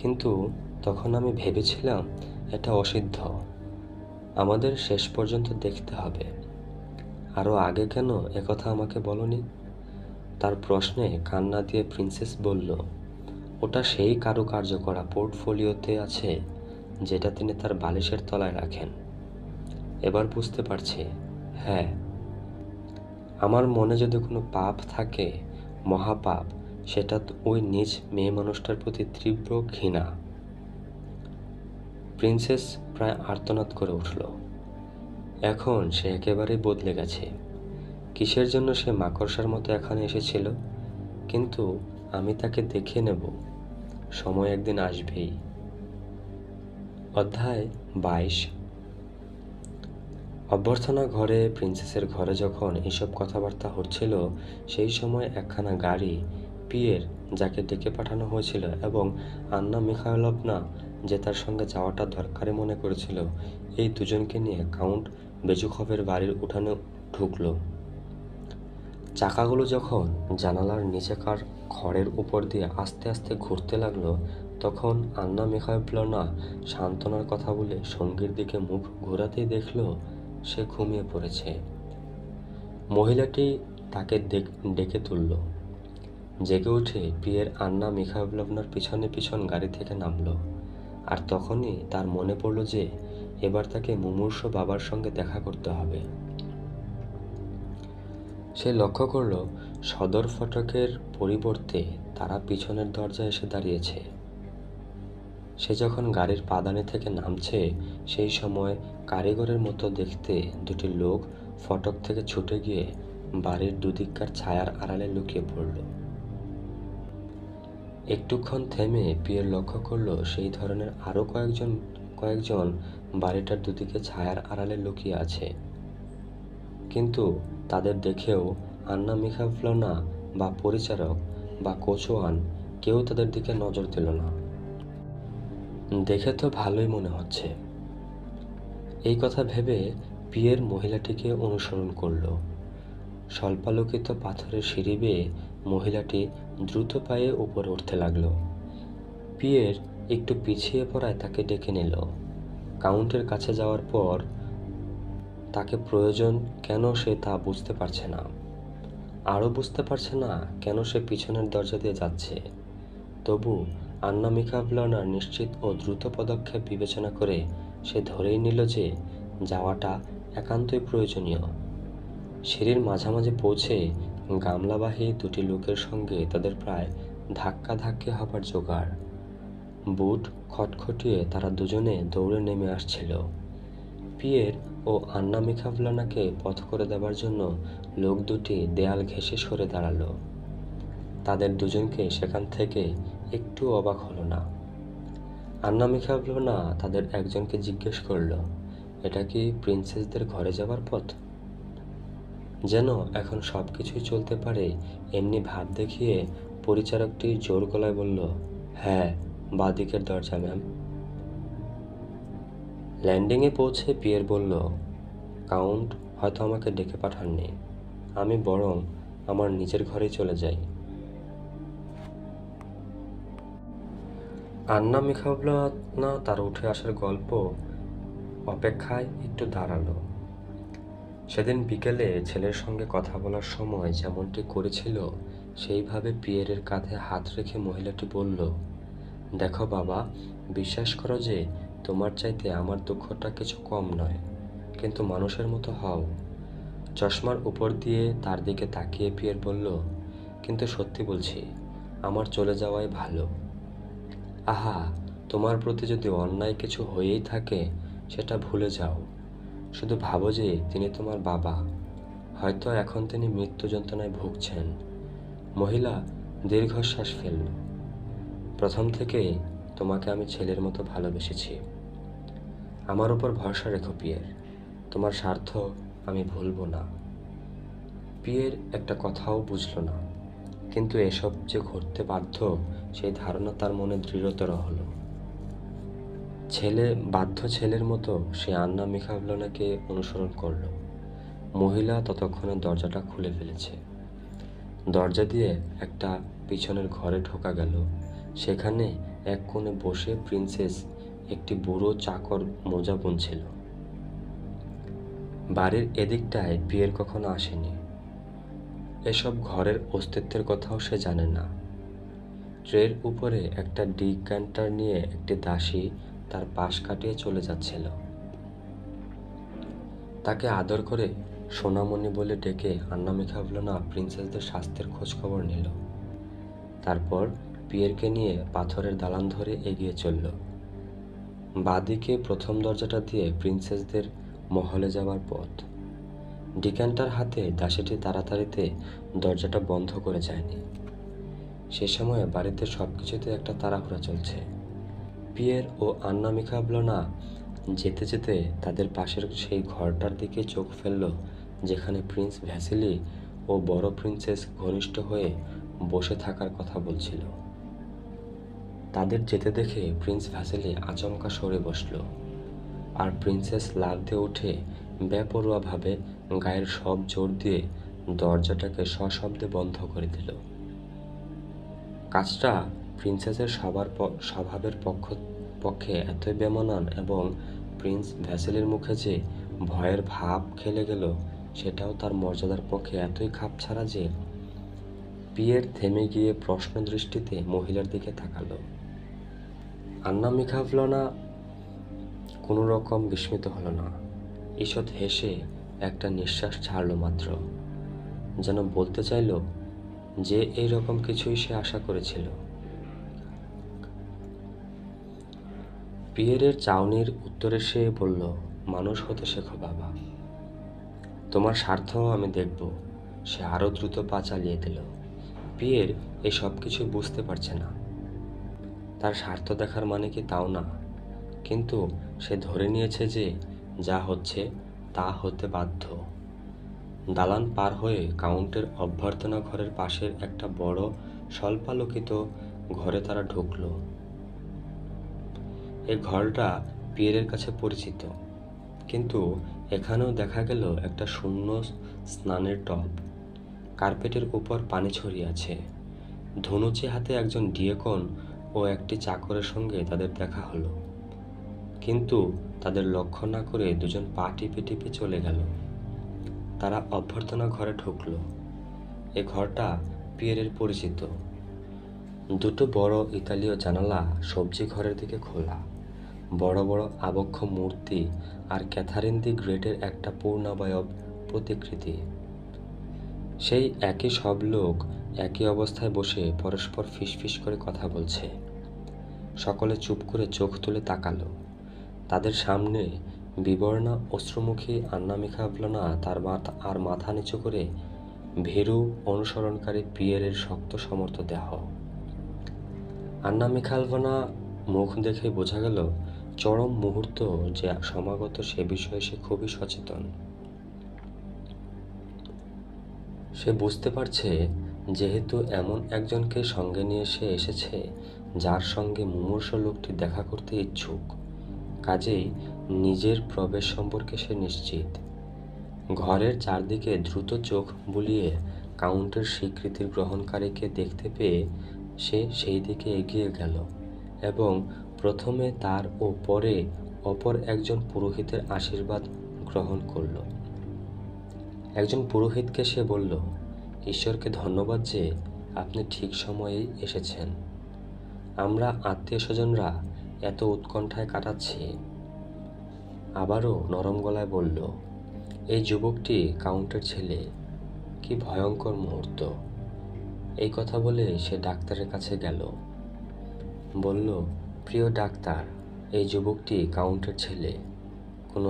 Speaker 1: কিন্তু তখন আমি ভেবেছিলাম এটা অসিদ্ধ। আমাদের শেষ পর্যন্ত দেখতে হবে। আরও আগে কেন একথা আমাকে বলনি? তার প্রশ্নে কান্না দিয়ে প্রিন্সেস বলল, ওটা সেই কারুকার্য করা পোর্টফোলিওতে আছে যেটা তিনি তার বালিশের তলায় রাখেন। এবার বুঝতে পারছি। হ্যাঁ, আমার মনে যদি কোনো পাপ থাকে, মহাপাপ, সেটা ওই নিজ মেয়ে মানুষটার প্রতি তীব্র ঘৃণা। প্রিন্সেস প্রায় আর্তনাদ করে উঠল। এখন সে একেবারেই বদলে গেছে। কিসের জন্য সে মাকড়সার মতো এখানে এসেছিল? কিন্তু আমি তাকে দেখে নেব। সময় একদিন আসবেই। অধ্যায় 22। অভ্যর্থনা ঘরে প্রিন্সেসের ঘরে যখন এসব কথাবার্তা হচ্ছিল, সেই সময় একখানা গাড়ি, পিয়ের যাকে ডেকে পাঠানো হয়েছিল এবং আন্না মিখাইলভনা যে তার সঙ্গে যাওয়াটা দরকারি মনে করেছিল, এই দুজনকে নিয়ে কাউন্ট বেজুখভের বাড়ির উঠানে ঢুকলো। চাকাগুলো যখন জানালার নিচেকার খড়ের উপর দিয়ে আস্তে আস্তে ঘুরতে লাগলো, তখন আন্না মিখাইলভনা সান্ত্বনার কথা বলে সঙ্গীর দিকে মুখ ঘোরাতেই দেখল সে ঘুমিয়ে পড়েছে। মহিলাটি তাকে ডেকে তুলল। জেগে উঠে পিয়ের আন্না মিখাইলভনার পিছনে পিছন গাড়ি থেকে নামলো। আর তখনই তার মনে পড়ল যে এবার তাকে মুমূর্ষ বাবার সঙ্গে দেখা করতে হবে। সে লক্ষ্য করল সদর ফটকের পরিবর্তে তারা পিছনের দরজায় এসে দাঁড়িয়েছে। সে যখন গাড়ির পাদানি থেকে নামছে, সেই সময় কারিগরের মতো দেখতে দুটি লোক ফটক থেকে ছুটে গিয়ে বাড়ির দুদিককার ছায়ার আড়ালে লুকিয়ে পড়ল। একটুক্ষণ থেমে পিয়ের লক্ষ্য করল সেই ধরনের আরও কয়েকজন বাড়িটার দুদিকে ছায়ার আড়ালে লুকিয়ে আছে। কিন্তু তাদের দেখেও আন্না মিখাইলভনা বা পরিচারক বা কোচোয়ান কেউ তাদের দিকে নজর দিল না। দেখে তো ভালোই মনে হচ্ছে, এই কথা ভেবে পিয়ের মহিলাটিকে অনুসরণ করল। স্বল্পালোকিত পাথরের সিঁড়ি বেয়ে মহিলাটি দ্রুত পায়ে উপরে উঠতে লাগল। পিয়ের একটু পিছিয়ে পড়ায় তাকে ডেকে নিল। কাউন্টের কাছে যাওয়ার পর তাকে প্রয়োজন কেন সে তা বুঝতে পারছে না। আরও বুঝতে পারছে না কেন সে পিছনের দরজা দিয়ে যাচ্ছে। তবু আন্না মিখাইলভনার নিশ্চিত ও দ্রুত পদক্ষেপ বিবেচনা করে সে ধরেই নিল যে যাওয়াটা একান্তই প্রয়োজনীয়। সিঁড়ির মাঝামাঝি পৌঁছে গামলাবাহী দুটি লোকের সঙ্গে তাদের প্রায় ধাক্কাধাক্কি হবার জোগাড়। বুট খটখটিয়ে তারা দুজনে দৌড়ে নেমে আসছিল। পিয়ের ও আন্না মিখাইলভনাকে পথ করে দেবার জন্য লোক দুটি দেয়াল ঘেঁষে সরে দাঁড়ালো। তাদের দুজনকে সেখান থেকে একটু অবাক হলো না। আন্না মিখাইলভনা তাদের একজনকে জিজ্ঞেস করল, এটা কি প্রিন্সেসদের ঘরে যাবার পথ? যেন এখন সব কিছুই চলতে পারে এমনি ভাব দেখিয়ে পরিচারকটি জোর গলায় বলল, হ্যাঁ, বাঁদিকের দরজা ম্যাম। ল্যান্ডিংয়ে পৌঁছে পিয়ের বলল, কাউন্ট হয়তো আমাকে ডেকে পাঠাননি, আমি বরং আমার নিজের ঘরেই চলে যাই। আন্না মিখাইলভনা তার উঠে আসার গল্প অপেক্ষায় একটু দাঁড়ালো। সেদিন বিকেলে ছেলের সঙ্গে কথা বলার সময় যেমনটি করেছিল, সেইভাবে পিয়েরের কাঁধে হাত রেখে মহিলাটি বলল, দেখো বাবা, বিশ্বাস করো যে তোমার চাইতে আমার দুঃখটা কিছু কম নয়, কিন্তু মানুষের মতো হও। চশমার উপর দিয়ে তার দিকে তাকিয়ে পিয়ের বলল, কিন্তু সত্যি বলছি, আমার চলে যাওয়াই ভালো। আহা, তোমার প্রতি যদি অন্যায় কিছু হয়েই থাকে সেটা ভুলে যাও। শুধু ভাবো যে তিনি তোমার বাবা, হয়তো এখন তিনি মৃত্যু যন্ত্রণায় ভুগছেন। মহিলা দীর্ঘশ্বাস ফেলল। প্রথম থেকে তোমাকে আমি ছেলের মতো ভালোবেসেছি। আমার উপর ভরসা রেখো পিয়ের, তোমার স্বার্থ আমি ভুলবো না। পিয়ের একটা কথাও বুঝল না, কিন্তু এসব যে ঘটতে বাধ্য সেই ধারণা তার মনে দৃঢ়তর হলো। বাধ্য ছেলের মতো সে আন্না মিখাইলভনাকে অনুসরণ করল। মহিলা ততক্ষণে দরজাটা খুলে ফেলেছে। দরজা দিয়ে একটা পিছনের ঘরে ঢোকা গেল। সেখানে এক কোণে বসে প্রিন্সেস একটি বুড়ো চাকর মোজা বুনছিল। বাড়ির এদিকটায় পিয়ের কখনো আসেনি। এসব ঘরের অস্তিত্বের কথাও সে জানে না। ট্রের উপরে একটা ডিক্যান্টার নিয়ে একটি দাসী তার পাশ কাটিয়ে চলে যাচ্ছিল। তাকে আদর করে সোনামণি বলে ডেকে আন্না মিখাইলভনা প্রিন্সেসদের স্বাস্থ্যের খোঁজ খবর নিল। তারপর পিয়েরকে নিয়ে পাথরের দালান ধরে এগিয়ে চলল। বাঁদিকে প্রথম দরজাটা দিয়ে প্রিন্সেসদের মহলে যাবার পথ। ডিক্যান্টার হাতে দাসীটি তাড়াতাড়িতে দরজাটা বন্ধ করে যায়নি। সে সময় বাড়িতে সবকিছুতে একটা তাড়াহুড়া চলছে। পিয়ের ও আন্না মিখাইলভনা যেতে যেতে তাদের পাশের সেই ঘরটার দিকে চোখ ফেলল, যেখানে প্রিন্স ভ্যাসিলি ও বড় প্রিন্সেস ঘনিষ্ঠ হয়ে বসে থাকার কথা বলছিল। তাদের যেতে দেখে প্রিন্স ভ্যাসিলি আচমকা সরে বসল, আর প্রিন্সেস লাফ দিয়ে উঠে বেপরোয়াভাবে গায়ের সব জোর দিয়ে দরজাটাকে সশব্দে বন্ধ করে দিল। কাজটা প্রিন্সেসের স্বভাবের পক্ষে এতই বেমানান এবং প্রিন্স ভ্যাসেলির মুখে যে ভয়ের ভাব খেলে গেল সেটাও তার মর্যাদার পক্ষে এতই খাপছাড়া যে পিয়ের থেমে গিয়ে প্রশ্ন দৃষ্টিতে মহিলার দিকে তাকালো। আন্না মিখাইলভনা কোনো রকম বিস্মিত হলো না। ঈষৎ হেসে একটা নিঃশ্বাস ছাড়ল মাত্র, যেন বলতে চাইল যে এই রকম কিছুই সে আশা করেছিল। পিয়েরের চাউনির উত্তরে সে বলল, মানুষ হতে শেখো বাবা, তোমার স্বার্থ আমি দেখব। সে আরও দ্রুত পা চালিয়ে দিল। পিয়ের এই সব কিছু বুঝতে পারছে না। তার স্বার্থ দেখার মানে কি তাও না, কিন্তু সে ধরে নিয়েছে যে যা হচ্ছে তা হতে বাধ্য। দালান পার হয়ে কাউন্টের অভ্যর্থনা ঘরের পাশের একটা বড় স্বল্পালোকিত ঘরে তারা ঢুকল। এই ঘরটা পিয়েরের কাছে পরিচিত, কিন্তু এখানেও দেখা গেল একটা শূন্য স্নানের টব। কার্পেটের উপর পানি ছড়িয়ে আছে। ধনুচি হাতে একজন ডিয়েকন ও একটি চাকরের সঙ্গে তাদের দেখা হলো, কিন্তু তাদের লক্ষ্য না করে দুজন পা টিপে টিপে চলে গেল। তারা অভ্যর্থনা ঘরে ঢুকল। এ ঘরটা পিয়েরের পরিচিত। দুটো বড় ইতালীয় জানালা সবজি ঘরের দিকে খোলা। বড় বড় আবক্ষ মূর্তি আর ক্যাথারিন দি গ্রেটের একটা পূর্ণাবয়ব প্রতিকৃতি। সেই একই সব লোক একই অবস্থায় বসে পরস্পর ফিসফিস করে কথা বলছে। সকলে চুপ করে চোখ তুলে তাকালো। তাদের সামনে বিবর্ণা অশ্রুমুখী আন্না মিখাইলভনা আর মাথা নিচু করে ভীরু অনুসরণকারী পিয়েরের শক্ত সমর্থ দেহ। আন্না মিখাইলভনা মুখ দেখে বোঝা গেল চরম মুহূর্ত যে সমাগত সে বিষয়ে সে খুবই সচেতন। সে বুঝতে পারছে, যেহেতু এমন একজনকে সঙ্গে নিয়ে সে এসেছে যার সঙ্গে মুমূর্ষ লোকটি দেখা করতে ইচ্ছুক, কাজেই নিজের প্রবেশ সম্পর্কে সে নিশ্চিত। ঘরের চারদিকে দ্রুত চোখ বুলিয়ে কাউন্টের স্বীকৃতির গ্রহণকারীকে দেখতে পেয়ে সে সেই দিকে এগিয়ে গেল এবং প্রথমে তার ও পরে অপর একজন পুরোহিতের আশীর্বাদ গ্রহণ করল। একজন পুরোহিতকে সে বলল, ঈশ্বরকে ধন্যবাদ যে আপনি ঠিক সময়েই এসেছেন। আমরা আত্মীয় স্বজনরা এত উৎকণ্ঠায় কাটাচ্ছি। আবারও নরম গলায় বলল, এই যুবকটি কাউন্টের ছেলে। কি ভয়ঙ্কর মুহূর্ত। এই কথা বলে সে ডাক্তারের কাছে গেল। বলল, প্রিয় ডাক্তার, এই যুবকটি কাউন্টের ছেলে। কোনো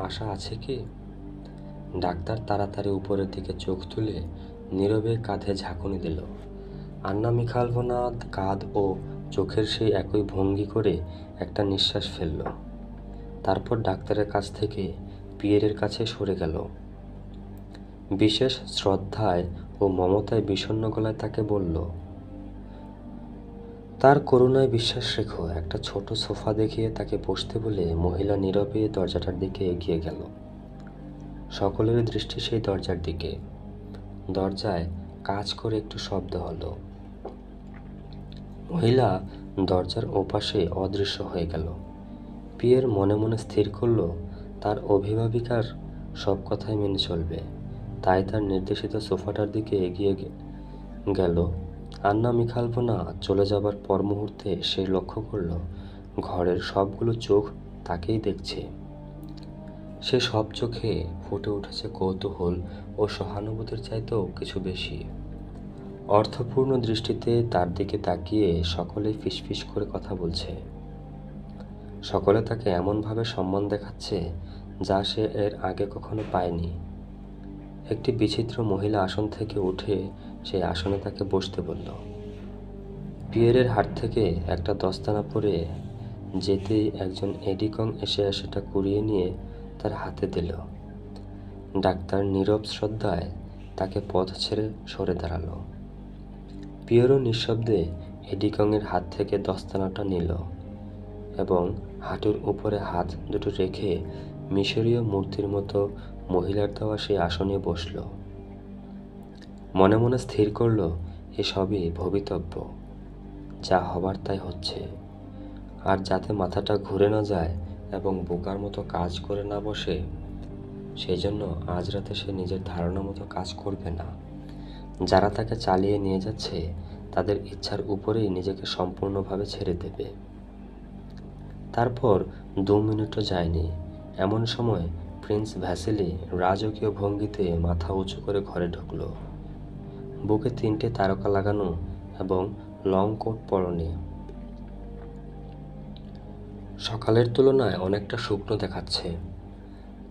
Speaker 1: আশা আছে কি? ডাক্তার তাড়াতাড়ি উপরের দিকে চোখ তুলে নীরবে কাঁধে ঝাঁকুনি দিল। আন্না মিখাইলভনা কাঁধ ও চোখের সেই একই ভঙ্গি করে একটা নিঃশ্বাস ফেলল। তারপর ডাক্তারের কাছ থেকে পিয়েরের কাছে সরে গেল। বিশেষ শ্রদ্ধায় ও মমতায় বিষণ্ণ গলায় তাকে বলল, তার করুণায় বিশ্বাস রেখো। একটা ছোট সোফা দেখিয়ে তাকে বসতে বলে মহিলা নীরবে দরজাটার দিকে এগিয়ে গেল। সকলের দৃষ্টি সেই দরজার দিকে। দরজায় কাজ করে একটু শব্দ হলো। মহিলা দরজার ওপাশে অদৃশ্য হয়ে গেল। পিয়ের মনে মনে স্থির করল তার অভিভাবিকার সব কথাই মেনে চলবে। তাই তার নির্দেশিত সোফাটার দিকে এগিয়ে গেল। আন্না মিখাইলভনা চলে যাবার পর মুহূর্তে সে লক্ষ্য করল ঘরের সবগুলো চোখ তাকেই দেখছে। সে সব চোখে ফুটে উঠেছে কৌতূহল ও সহানুভূতির চাইতেও কিছু বেশি। অর্থপূর্ণ দৃষ্টিতে তার দিকে তাকিয়ে সকলেই ফিসফিস করে কথা বলছে। সকলে তাকে এমনভাবে সম্মান দেখাচ্ছে যা সে এর আগে কখনো পায়নি। একটি বিচিত্র মহিলা আসন থেকে উঠে সেই আসনে তাকে বসতে বলল। পিয়েরের হাত থেকে একটা দস্তানা পরে যেতেই একজন এডিকং এসে সেটা কুড়িয়ে নিয়ে তার হাতে দিল। ডাক্তার নীরব শ্রদ্ধায় তাকে পথ ছেড়ে সরে দাঁড়ালো। পিয়েরো নিঃশব্দে এডিকংয়ের হাত থেকে দস্তানাটা নিল এবং হাঁটুর উপরে হাত দুটো রেখে মিশরীয় মূর্তির মতো মহিলার দেওয়া সেই আসনে বসল। মনে মনে স্থির করল এসবই ভবিতব্য, যা হবার তাই হচ্ছে। আর যাতে মাথাটা ঘুরে না যায় এবং বোকার মতো কাজ করে না বসে, সেই জন্য আজ রাতে সে নিজের ধারণা মতো কাজ করবে না। যারা তাকে চালিয়ে নিয়ে যাচ্ছে তাদের ইচ্ছার উপরেই নিজেকে সম্পূর্ণভাবে ছেড়ে দেবে। তারপর 2 মিনিটও যায়নি, এমন সময় প্রিন্স ভ্যাসিলি রাজকীয় ভঙ্গিতে মাথা উঁচু করে ঘরে ঢুকল। বুকে 3টে তারকা লাগানো এবং লং কোট পরনে। সকালের তুলনায় অনেকটা শুকনো দেখাচ্ছে।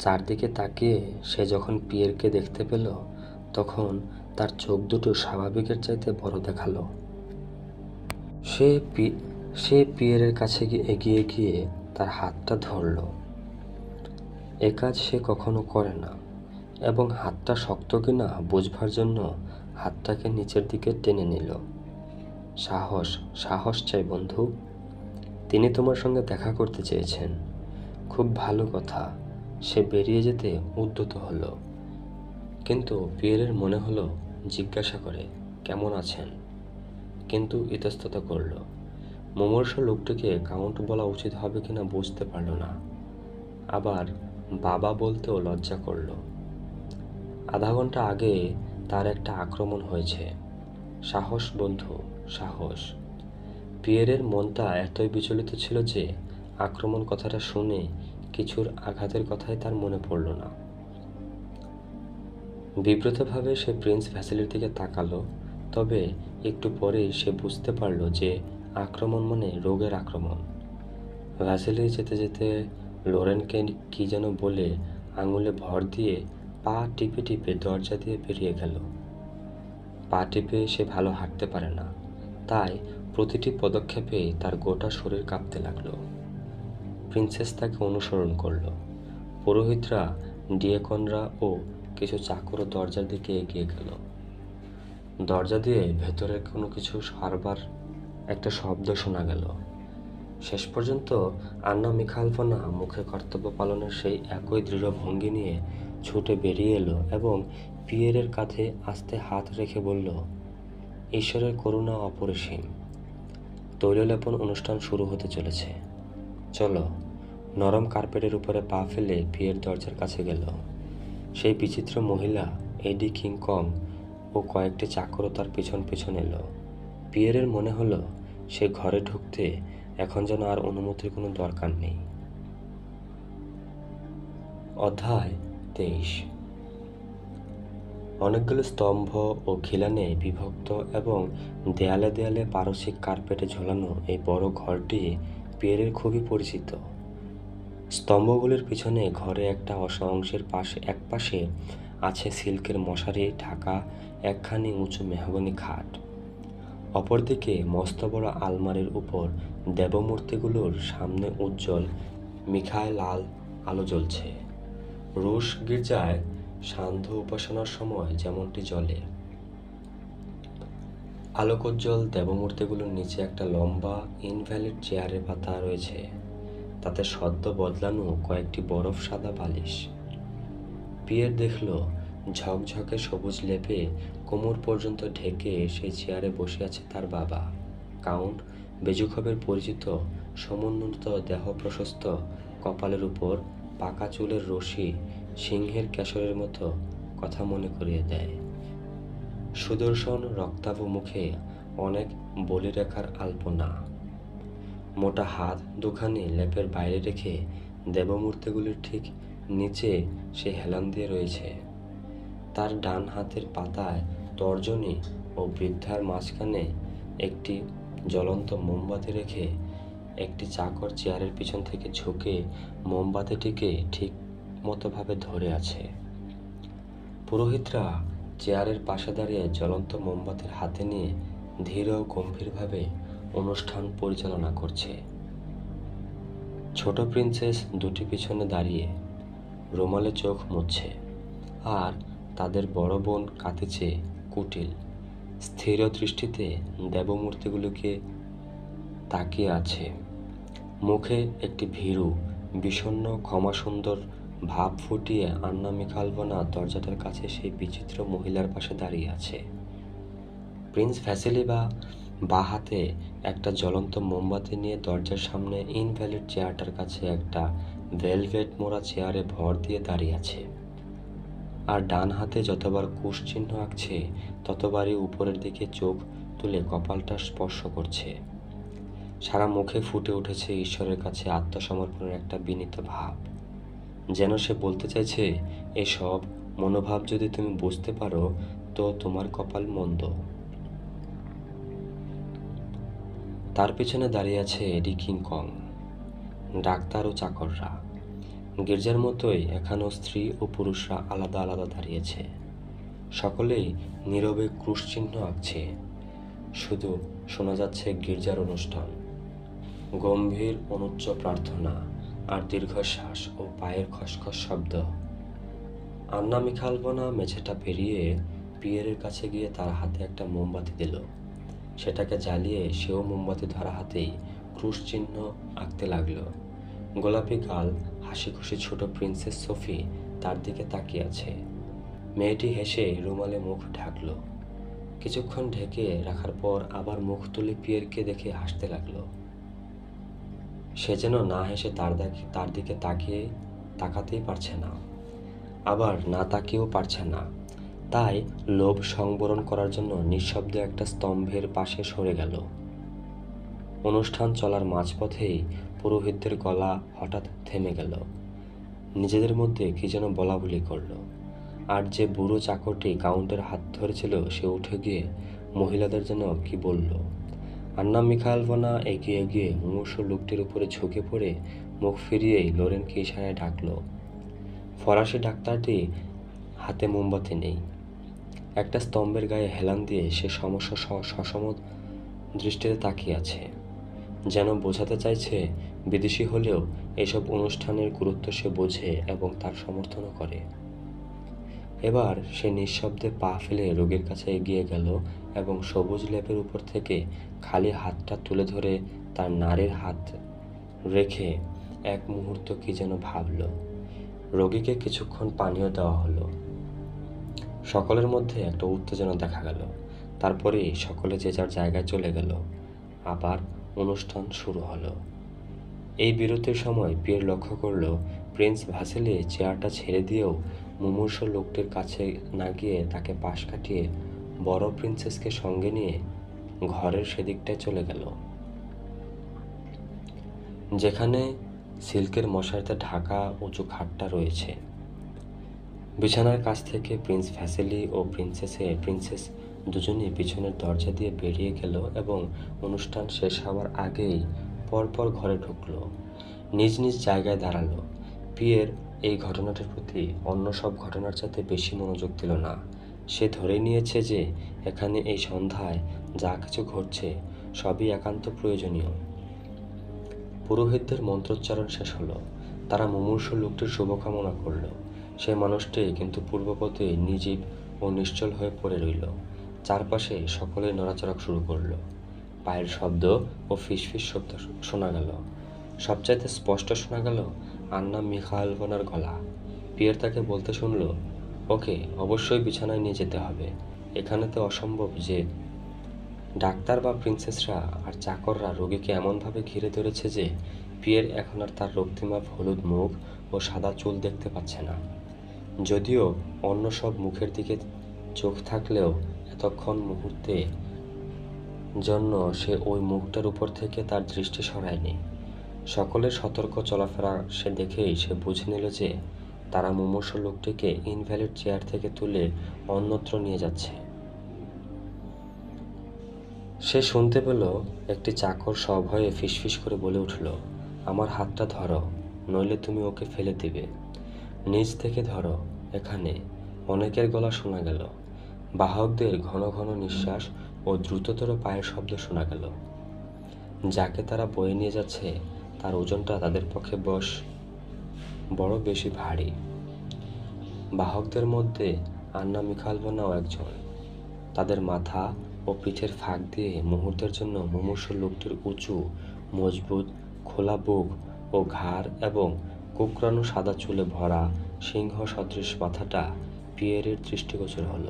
Speaker 1: চারদিকে তাকিয়ে সে যখন পিয়েরকে দেখতে পেল, তখন তার চোখ দুটো স্বাভাবিকের চাইতে বড় দেখালো। সে পিয়েরের কাছে এগিয়ে গিয়ে তার হাতটা ধরল। এ কাজ সে কখনো করে না এবং হাতটা শক্ত কিনা বুঝবার জন্য হাতটাকে নিচের দিকে টেনে নিল। সাহস, সাহস চাই বন্ধু। তিনি তোমার সঙ্গে দেখা করতে চেয়েছেন। খুব ভালো কথা। সে বেরিয়ে যেতে উদ্যত হলো, কিন্তু পিয়েরের মনে হলো জিজ্ঞাসা করে কেমন আছেন, কিন্তু ইতস্তত করল। মুমূর্ষ লোকটিকে কাউন্ট বলা উচিত হবে কিনা বুঝতে পারল না, আবার বাবা বলতেও লজ্জা করল। আধা ঘন্টা আগে তার একটা আক্রমণ হয়েছে। সাহস বন্ধু, সাহস। পিয়েরের মনটা এতই বিচলিত ছিল যে আক্রমণ কথাটা শুনে কিছুর আঘাতের কথাই তার মনে পড়ল না। বিব্রতভাবে সে প্রিন্স ভ্যাসিলির দিকে তাকালো, তবে একটু পরেই সে বুঝতে পারল যে আক্রমণ মানে রোগের আক্রমণ। ভ্যাসিলি যেতে যেতে লোরেনকে কি যেন বলে আঙুলে ভর দিয়ে পা টিপে টিপে দরজা দিয়ে বেরিয়ে গেল। পা টিপে সে ভালো হাঁটতে পারে না, তাই প্রতিটি পদক্ষেপেই তার গোটা শরীর কাঁপতে লাগলো। প্রিন্সেস তাকে অনুসরণ করল। পুরোহিতরা, ডিয়েকনরা ও কিছু চাকরও দরজার দিকে এগিয়ে গেল। দরজা দিয়ে ভেতরের কোনো কিছু হারবার একটা শব্দ শোনা গেল। শেষ পর্যন্ত আন্না মিখাইলভনা মুখে কর্তব্য পালনের সেই একই দৃঢ় ভঙ্গি নিয়ে ছুটে বেরিয়ে এলো এবং পিয়েরের কাঁধে আস্তে হাত রেখে বলল, ঈশ্বরের করুণা অপরিসীম। তৈললেপন অনুষ্ঠান শুরু হতে চলেছে। চলো। নরম কার্পেটের উপরে পা ফেলে পিয়ের দরজার কাছে গেল। সেই বিচিত্র মহিলা এডি কিংকং ও কয়েকটি চাকরও তার পিছন পিছন এলো। পিয়েরের মনে হলো সে ঘরে ঢুকতে এখন যেন আর অনুমতির কোনো দরকার নেই। অধ্যায় 23। অনেকগুলো স্তম্ভ ও খিলানে বিভক্ত এবং দেয়ালে দেয়ালে পারসিক কার্পেটে ঝোলানো এই বড় ঘরটি পিয়েরের খুবই পরিচিত। স্তম্ভগুলির পিছনে ঘরে একটা অংশের একপাশে আছে সিল্কের মশারি ঢাকা একখানি উঁচু মেহগনি খাট। অপরদিকে মস্ত বড় আলমারির উপর দেবমূর্তিগুলোর সামনে উজ্জ্বল মিখায় লাল আলো জ্বলছে। রুশ গির্জায় সান্ধ্য উপাসনার সময় যেমনটি জ্বলে। আলোকোজ্জ্বল দেবমূর্তিগুলোর নিচে একটা লম্বা ইনভ্যালিড চেয়ারে পাতা রয়েছে, তাতে সদ্য বদলানো কয়েকটি বরফ সাদা বালিশ। পিয়ের দেখল ঝকঝকে সবুজ লেপে কোমর পর্যন্ত ঢেকে সেই চেয়ারে বসে আছে তার বাবা, কাউন্ট বেজুখবের পরিচিত সমুন্নত দেহ প্রশস্ত কপালের উপর পাকা চুলের রশি সিংহের কেশরের মতো কথা মনে করিয়ে দেয়। সুদর্শন রক্তাভ মুখে অনেক বলিরেখার আলপনা। মোটা হাত দুখানি লেপের বাইরে রেখে দেবমূর্তিগুলির ঠিক নিচে সে হেলান দিয়ে রয়েছে। তার ডান হাতের পাতায় তর্জনী ও বৃদ্ধার মাঝখানে একটি জ্বলন্ত মোমবাতি রেখে একটি চাকর চেয়ারের পিছন থেকে ঝুঁকে মোমবাতিটিকে ঠিক মতোভাবে ধরে আছে। পুরোহিতরা চেয়ারের পাশে দাঁড়িয়ে জ্বলন্ত মোমবাতির হাতে নিয়ে ধীর ও গম্ভীরভাবে অনুষ্ঠান পরিচালনা করছে। ছোট প্রিন্সেস দুটি পিছনে দাঁড়িয়ে রুমালে চোখ মুছছে, আর তাদের বড় বোন কাঁদিছে কুটিল স্থির দৃষ্টিতে দেবমূর্তিগুলোকে তাকিয়ে আছে। মুখে একটি ভীরু বিষণ্ণ ক্ষমাসুন্দর ভাব ফুটিয়ে আন্না মিখাইলভনা দরজাটার কাছে সেই বিচিত্র মহিলার পাশে দাঁড়িয়ে আছে। প্রিন্স ভ্যাসিলি বা হাতে একটা জ্বলন্ত মোমবাতি নিয়ে দরজার সামনে ইনভ্যালিড চেয়ারটার কাছে একটা ভেলভেট মোড়া চেয়ারে ভর দিয়ে দাঁড়িয়ে আছে, আর ডান হাতে যতবার কুশ চিহ্ন আঁকছে ততবারই উপরের দিকে চোখ তুলে কপালটা স্পর্শ করছে। সারা মুখে ফুটে উঠেছে ঈশ্বরের কাছে আত্মসমর্পণের একটা বিনীত ভাব, যেন সে বলতে চাইছে, এসব মনোভাব যদি তুমি বুঝতে পারো তো তোমার কপাল মন্দ। তার পিছনে দাঁড়িয়ে আছে এডি কিংকং, ডাক্তার ও চাকররা। গির্জার মতোই এখানেও স্ত্রী ও পুরুষরা আলাদা আলাদা দাঁড়িয়েছে। সকলেই নীরবে ক্রুশ চিহ্ন আঁকছে। শুধু শোনা যাচ্ছে গির্জার অনুষ্ঠান, গম্ভীর অনুচ্চ প্রার্থনা আর দীর্ঘশ্বাস ও পায়ের খসখস শব্দ। আন্না মিখাইলভনা মেঝেটা পেরিয়ে পিয়েরের কাছে গিয়ে তার হাতে একটা মোমবাতি দিল। সেটাকে জ্বালিয়ে সেও মোমবাতি ধরা হাতেই ক্রুশ চিহ্ন আঁকতে লাগলো। গোলাপি গাল হাসি খুশি ছোট প্রিন্সেস সোফি তার দিকে তাকিয়ে আছে। মেয়েটি হেসে রুমালে মুখ ঢাকল। কিছুক্ষণ ঢেকে রাখার পর আবার মুখ তুলে পিয়েরকে দেখে হাসতে লাগলো। সে যেন না হেসে তার দিকে তাকাতেই পারছে না, আবার না তাকিয়েও পারছে না। তাই লোভ সংবরণ করার জন্য নিঃশব্দে একটা স্তম্ভের পাশে সরে গেল। অনুষ্ঠান চলার মাঝপথেই পুরোহিতদের গলা হঠাৎ থেমে গেল। নিজেদের মধ্যে কি যেন বলাবলি করলো, আর যে বুড়ো চাকরটি কাউন্টের হাত ধরেছিল সে উঠে গিয়ে মহিলাদের যেন কি বলল। আন্না মিখাইলভনা এগিয়ে গিয়ে মুমূর্ষু লোকটির উপরে ঝুঁকে পড়ে মুখ ফিরিয়েই লোরেনকে ইশারায় ডাকল। ফরাসি ডাক্তারটি হাতে মোমবাতি নেই। একটা স্তম্ভের গায়ে হেলান দিয়ে সে সসম দৃষ্টিতে তাকিয়ে আছে, যেন বোঝাতে চাইছে বিদেশি হলেও এসব অনুষ্ঠানের গুরুত্ব সে বোঝে এবং তার সমর্থনও করে। এবার সে নিঃশব্দে পা ফেলে রোগীর কাছে এগিয়ে গেল এবং সবুজ লেপের উপর থেকে খালি হাতটা তুলে ধরে তার নাড়ির হাত রেখে এক মুহূর্ত কি যেন ভাবল। রোগীকে কিছুক্ষণ পানীয় দেওয়া হলো। সকলের মধ্যে একটা উত্তেজনা দেখা গেল। তারপরেই সকলে যে যার জায়গায় চলে গেল। আবার অনুষ্ঠান শুরু হলো। এই বিরতির সময় পিয়ের লক্ষ্য করল প্রিন্স ভ্যাসিলি চেয়ারটা ছেড়ে দিয়েও মুমূর্ষ লোকটির কাছে না গিয়ে তাকে পাশ কাটিয়ে বড় প্রিন্সেসকে সঙ্গে নিয়ে ঘরের সেদিকটায় চলে গেল, যেখানে সিল্কের মশারিতে ঢাকা উঁচু খাটটা রয়েছে। বিছানার কাছ থেকে প্রিন্স ভ্যাসিলি ও প্রিন্সেস দুজনেই পিছনের দরজা দিয়ে বেরিয়ে গেল এবং অনুষ্ঠান শেষ হওয়ার আগেই পরপর ঘরে ঢুকলো, নিজ নিজ জায়গায় দাঁড়ালো। পিয়ের এই ঘটনাটার প্রতি অন্য সব ঘটনার চাইতে বেশি মনোযোগ দিল না। সে ধরে নিয়েছে যে এখানে এই সন্ধ্যায় যা কিছু ঘটছে সবই একান্ত প্রয়োজনীয়। পুরোহিতদের মন্ত্রোচ্চারণ শেষ হলো। তারা মুমূর্ষু লোকটির শুভকামনা করল। সে মানুষটি কিন্তু পূর্বপথে নির্জীব ও নিশ্চল হয়ে পড়ে রইল। চারপাশে সকলে নড়াচড়া শুরু করলো। পায়ের শব্দ ও ফিসফিস শব্দ শোনা গেল। সবচাইতে স্পষ্ট শোনা গেল আন্না মিখাইলভনার গলা। পিয়ের তাকে বলতে শুনল, ওকে অবশ্যই বিছানায় নিয়ে যেতে হবে। এখানে তো অসম্ভব যে ডাক্তার বা প্রিন্সেসরা আর চাকররা রোগীকে এমনভাবে ঘিরে ধরেছে যে পিয়ের এখন আর তার রক্তিমাভ হলুদ মুখ ও সাদা চুল দেখতে পাচ্ছে না। যদিও অন্য সব মুখের দিকে চোখ থাকলেও এতক্ষণ মুহূর্তে জন্য সে ওই মুখটার উপর থেকে তার দৃষ্টি সরায়নি। সকলের সতর্ক চলাফেরা সে দেখেই সে বুঝে নিল যে তারা মুমূর্ষ লোকটিকে ইনভ্যালিড চেয়ার থেকে তুলে অন্যত্র নিয়ে যাচ্ছে। সে শুনতে পেল একটি চাকর সভয়ে ফিসফিস করে বলে উঠল, আমার হাতটা ধরো, নইলে তুমি ওকে ফেলে দিবে। নিচ থেকে ধরো। এখানে অনেকের গলা শোনা গেল। বাহকদের ঘন ঘন নিঃশ্বাস ও দ্রুততর পায়ের শব্দ শোনা গেল। যাকে তারা বয়ে নিয়ে যাচ্ছে তার ওজনটা তাদের পক্ষে বড় বেশি ভারী। বাহকদের মধ্যে আন্না মিখাইলভনাও একজন। তাদের মাথা ও পিঠের ফাঁক দিয়ে মুহূর্তের জন্য মুমূর্ষু লোকটির উঁচু, মজবুত, খোলা বুক ও ঘাড় এবং কুঁকড়ানো সাদা চুলে ভরা সিংহ সদৃশ মাথাটা পিয়েরের দৃষ্টিগোচর হল।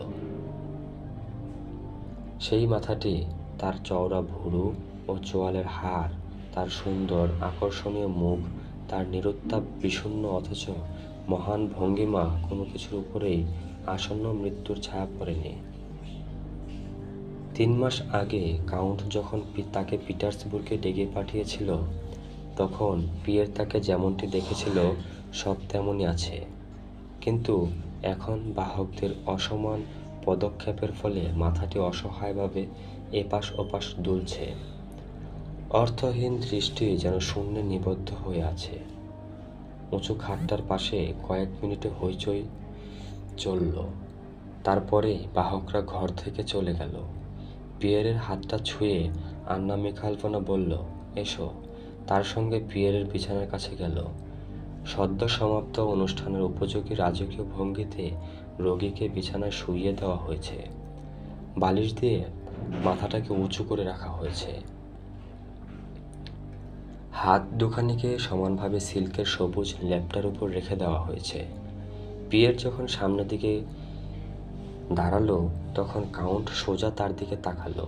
Speaker 1: সেই মাথাটি, তার চওড়া ভুরু ও চোয়ালের হাড়, তার সুন্দর আকর্ষণীয় মুখ, তার নিরুত্তাপ বিষণ্ণ অথচ মহান ভঙ্গিমা কোনো কিছুর উপরেই আসন্ন মৃত্যুর ছায়া পড়েনি। 3 মাস আগে কাউন্ট যখন তাকে পিটার্সবুর্গে ডেকে পাঠিয়েছিল, তখন পিয়ের তাকে যেমনটি দেখেছিল সব তেমনই আছে, কিন্তু এখন বাহকদের অসমান পদক্ষেপের ফলে মাথাটি অসহায়ভাবে এপাশ ওপাশ দুলছে। অর্থহীন দৃষ্টি যেন শূন্যে নিবদ্ধ হয়ে আছে। উঁচু খাটটার পাশে কয়েক মিনিটে হইচই চলল। তারপরে বাহকরা ঘর থেকে চলে গেল। পিয়েরের হাতটা ছুঁয়ে আন্না মিখাইলভনা বলল, এসো। তার সঙ্গে পিয়েরের বিছানার কাছে গেল। সদ্য সমাপ্ত অনুষ্ঠানের উপযোগী রাজকীয় ভঙ্গিতে রোগীকে বিছানায় শুইয়ে দেওয়া হয়েছে। বালিশ দিয়ে মাথাটাকে উঁচু করে রাখা হয়েছে। হাত দুখানিকে সমানভাবে সিল্কের সবুজ ল্যাপটার উপর রেখে দেওয়া হয়েছে। পিয়ের যখন সামনের দিকে দাঁড়ালো, তখন কাউন্ট সোজা তার দিকে তাকালো,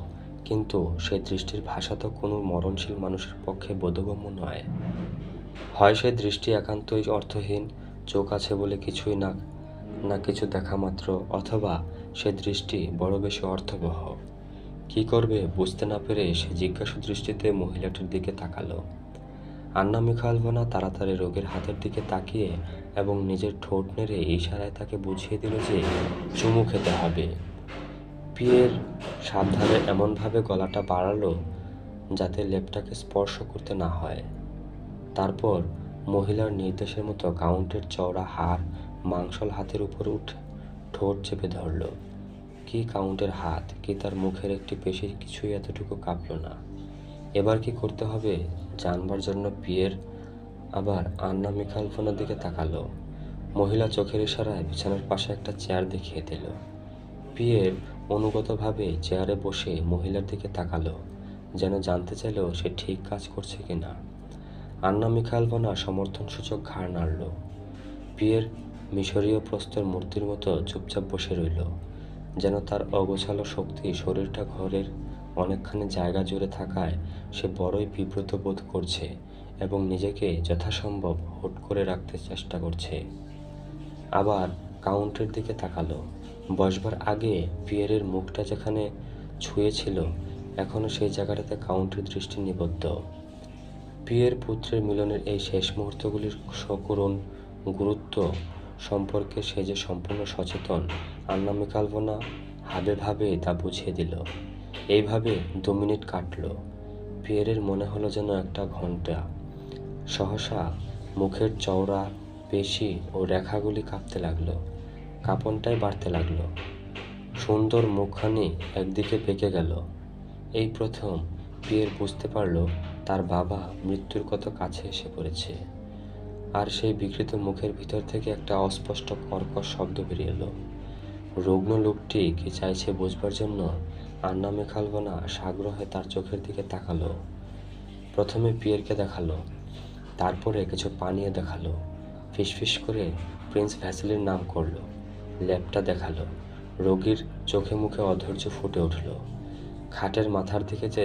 Speaker 1: কিন্তু সে দৃষ্টির ভাষা তো কোনো মরণশীল মানুষের পক্ষে বোধগম্য নয়। হয় সে দৃষ্টি একান্তই অর্থহীন, চোখ আছে বলে কিছুই না কিছু দেখা মাত্র, অথবা সে দৃষ্টি বড় বেশি অর্থবহ। কি করবে বুঝতে না পেরে সে জিজ্ঞাসু দৃষ্টিতে মহিলাটির দিকে তাকালো। আন্না মিখাইলভনা তাড়াতাড়ি রোগীর হাতের দিকে তাকিয়ে এবং নিজের ঠোঁট নেড়ে ইশারায় তাকে বুঝিয়ে দিল যে চুমু খেতে হবে। পিয়ের সাবধানে এমনভাবে গলাটা বাড়ালো যাতে লেপটাকে স্পর্শ করতে না হয়। তারপর মহিলার নির্দেশের মতো কাউন্টের চওড়া হাড় মাংসল হাতের উপর উঠে ঠোঁট চেপে ধরল। কি কাউন্টের হাত, কি তার মুখের একটি পেশি কিছুই এতটুকু কাঁপল না। এবার কি করতে হবে জানবার জন্য পিয়ের আবার আন্না মিখাইলভনার দিকে তাকালো। মহিলা চোখের ইশারায় বিছানার পাশে একটা চেয়ার দেখিয়ে দিল। পিয়ের অনুগতভাবে চেয়ারে বসে মহিলার দিকে তাকালো, যেন জানতে চাইল সে ঠিক কাজ করছে কিনা। আন্না মিখাইলভনা সমর্থনসূচক ঘাড় নাড়ল। পিয়ের মিশরীয় প্রস্তর মূর্তির মতো চুপচাপ বসে রইল, যেন তার অগোছালো শক্তি শরীরটা ঘরের অনেকখানি জায়গা জুড়ে থাকায় সে বড়ই বিব্রত বোধ করছে এবং নিজেকে যথাসম্ভব হুট করে রাখতে চেষ্টা করছে। আবার কাউন্টের দিকে তাকালো। বসবার আগে পিয়েরের মুখটা যেখানে ছুঁয়েছিল, এখনো সেই জায়গাটাতে কাউন্টের দৃষ্টি নিবদ্ধ। পিয়ের পুত্রের মিলনের এই শেষ মুহূর্তগুলির সকরুণ গুরুত্ব সম্পর্কে সে যে সম্পূর্ণ সচেতন, আন্না মিখাইলভনা হাবে ভাবে তা বুঝিয়ে দিল। এইভাবে 2 মিনিট কাটল। পিয়েরের মনে হলো যেন একটা ঘন্টা। সহসা মুখের চওড়া পেশি ও রেখাগুলি কাঁপতে লাগলো, কাঁপনটাই বাড়তে লাগলো। সুন্দর মুখখানি একদিকে বেঁকে গেল। এই প্রথম পিয়ের বুঝতে পারল তার বাবা মৃত্যুর কত কাছে এসে পড়েছে। আর সেই বিকৃত মুখের ভিতর থেকে একটা অস্পষ্ট কর্কশ শব্দ বেরিয়ে এলো। রুগ্ন লোকটি কি চাইছে বুঝবার জন্য আন্না মিখাইলভনা সাগ্রহে তার চোখের দিকে তাকালো। প্রথমে পিয়েরকে দেখালো, তারপরে কিছু পানীয় দেখালো। ফিসফিস করে প্রিন্স ভ্যাসিলির নাম করলো। ল্যাপটা দেখালো। রোগীর চোখে মুখে অধৈর্য ফুটে উঠল। খাটের মাথার দিকে যে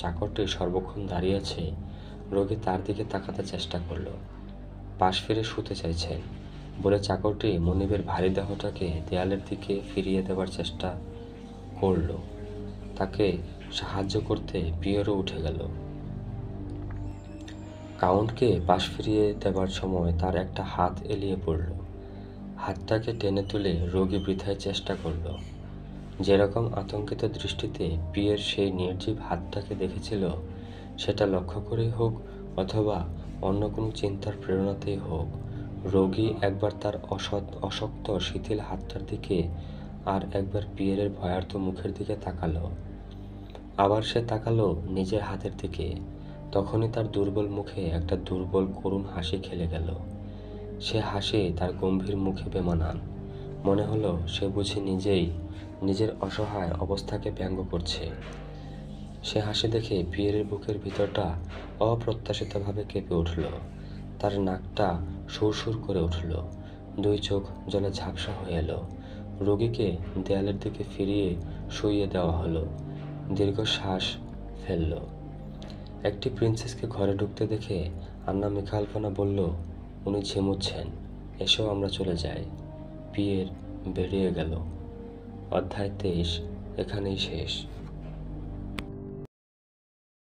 Speaker 1: চাকরটি সর্বক্ষণ দাঁড়িয়ে আছে, রোগী তার দিকে তাকাতে চেষ্টা করলো। পাশ ফিরে শুতে চাইছেন বলে চাকরটি মনিবের ভারী দেহটাকে দেয়ালের দিকে ফিরিয়ে দেবার চেষ্টা করল। তাকে সাহায্য করতে পিয়েরও উঠে গেল। কাউন্টকে পাশ ফিরিয়ে দেবার সময় তার একটা হাত এলিয়ে পড়ল। হাতটাকে টেনে তুলে রোগী বৃথায় চেষ্টা করল। যেরকম আতঙ্কিত দৃষ্টিতে পিয়ের সেই নির্জীব হাতটাকে দেখেছিল, সেটা লক্ষ্য করেই হোক অথবা অন্য কোনো চিন্তার প্রেরণাতেই হোক, রোগী একবার তার অশক্ত শিথিল হাতটার দিকে আর একবার পিয়েরের ভয়ার্ত মুখের দিকে তাকালো। আবার সে তাকালো নিজের হাতের দিকে। তখনই তার দুর্বল মুখে একটা দুর্বল করুণ হাসি খেলে গেল। সে হাসি তার গম্ভীর মুখে বেমানান। মনে হলো সে বুঝি নিজেই নিজের অসহায় অবস্থাকে ব্যঙ্গ করছে। সে হাসি দেখে পিয়েরের বুকের ভিতরটা অপ্রত্যাশিতভাবে কেঁপে উঠল। তার নাকটা সুরসুর করে উঠল, দুই চোখ জলে ঝাপসা হয়ে এলো। রোগীকে দেয়ালের দিকে ফিরিয়ে শুইয়ে দেওয়া হলো। দীর্ঘশ্বাস ফেলল। একটি প্রিন্সেসকে ঘরে ঢুকতে দেখে আন্না মিখাইলভনা বলল, উনি ঝিমুচ্ছেন, এসো আমরা চলে যাই। পিয়ের বেরিয়ে গেল। অধ্যায় 23 এখানেই শেষ।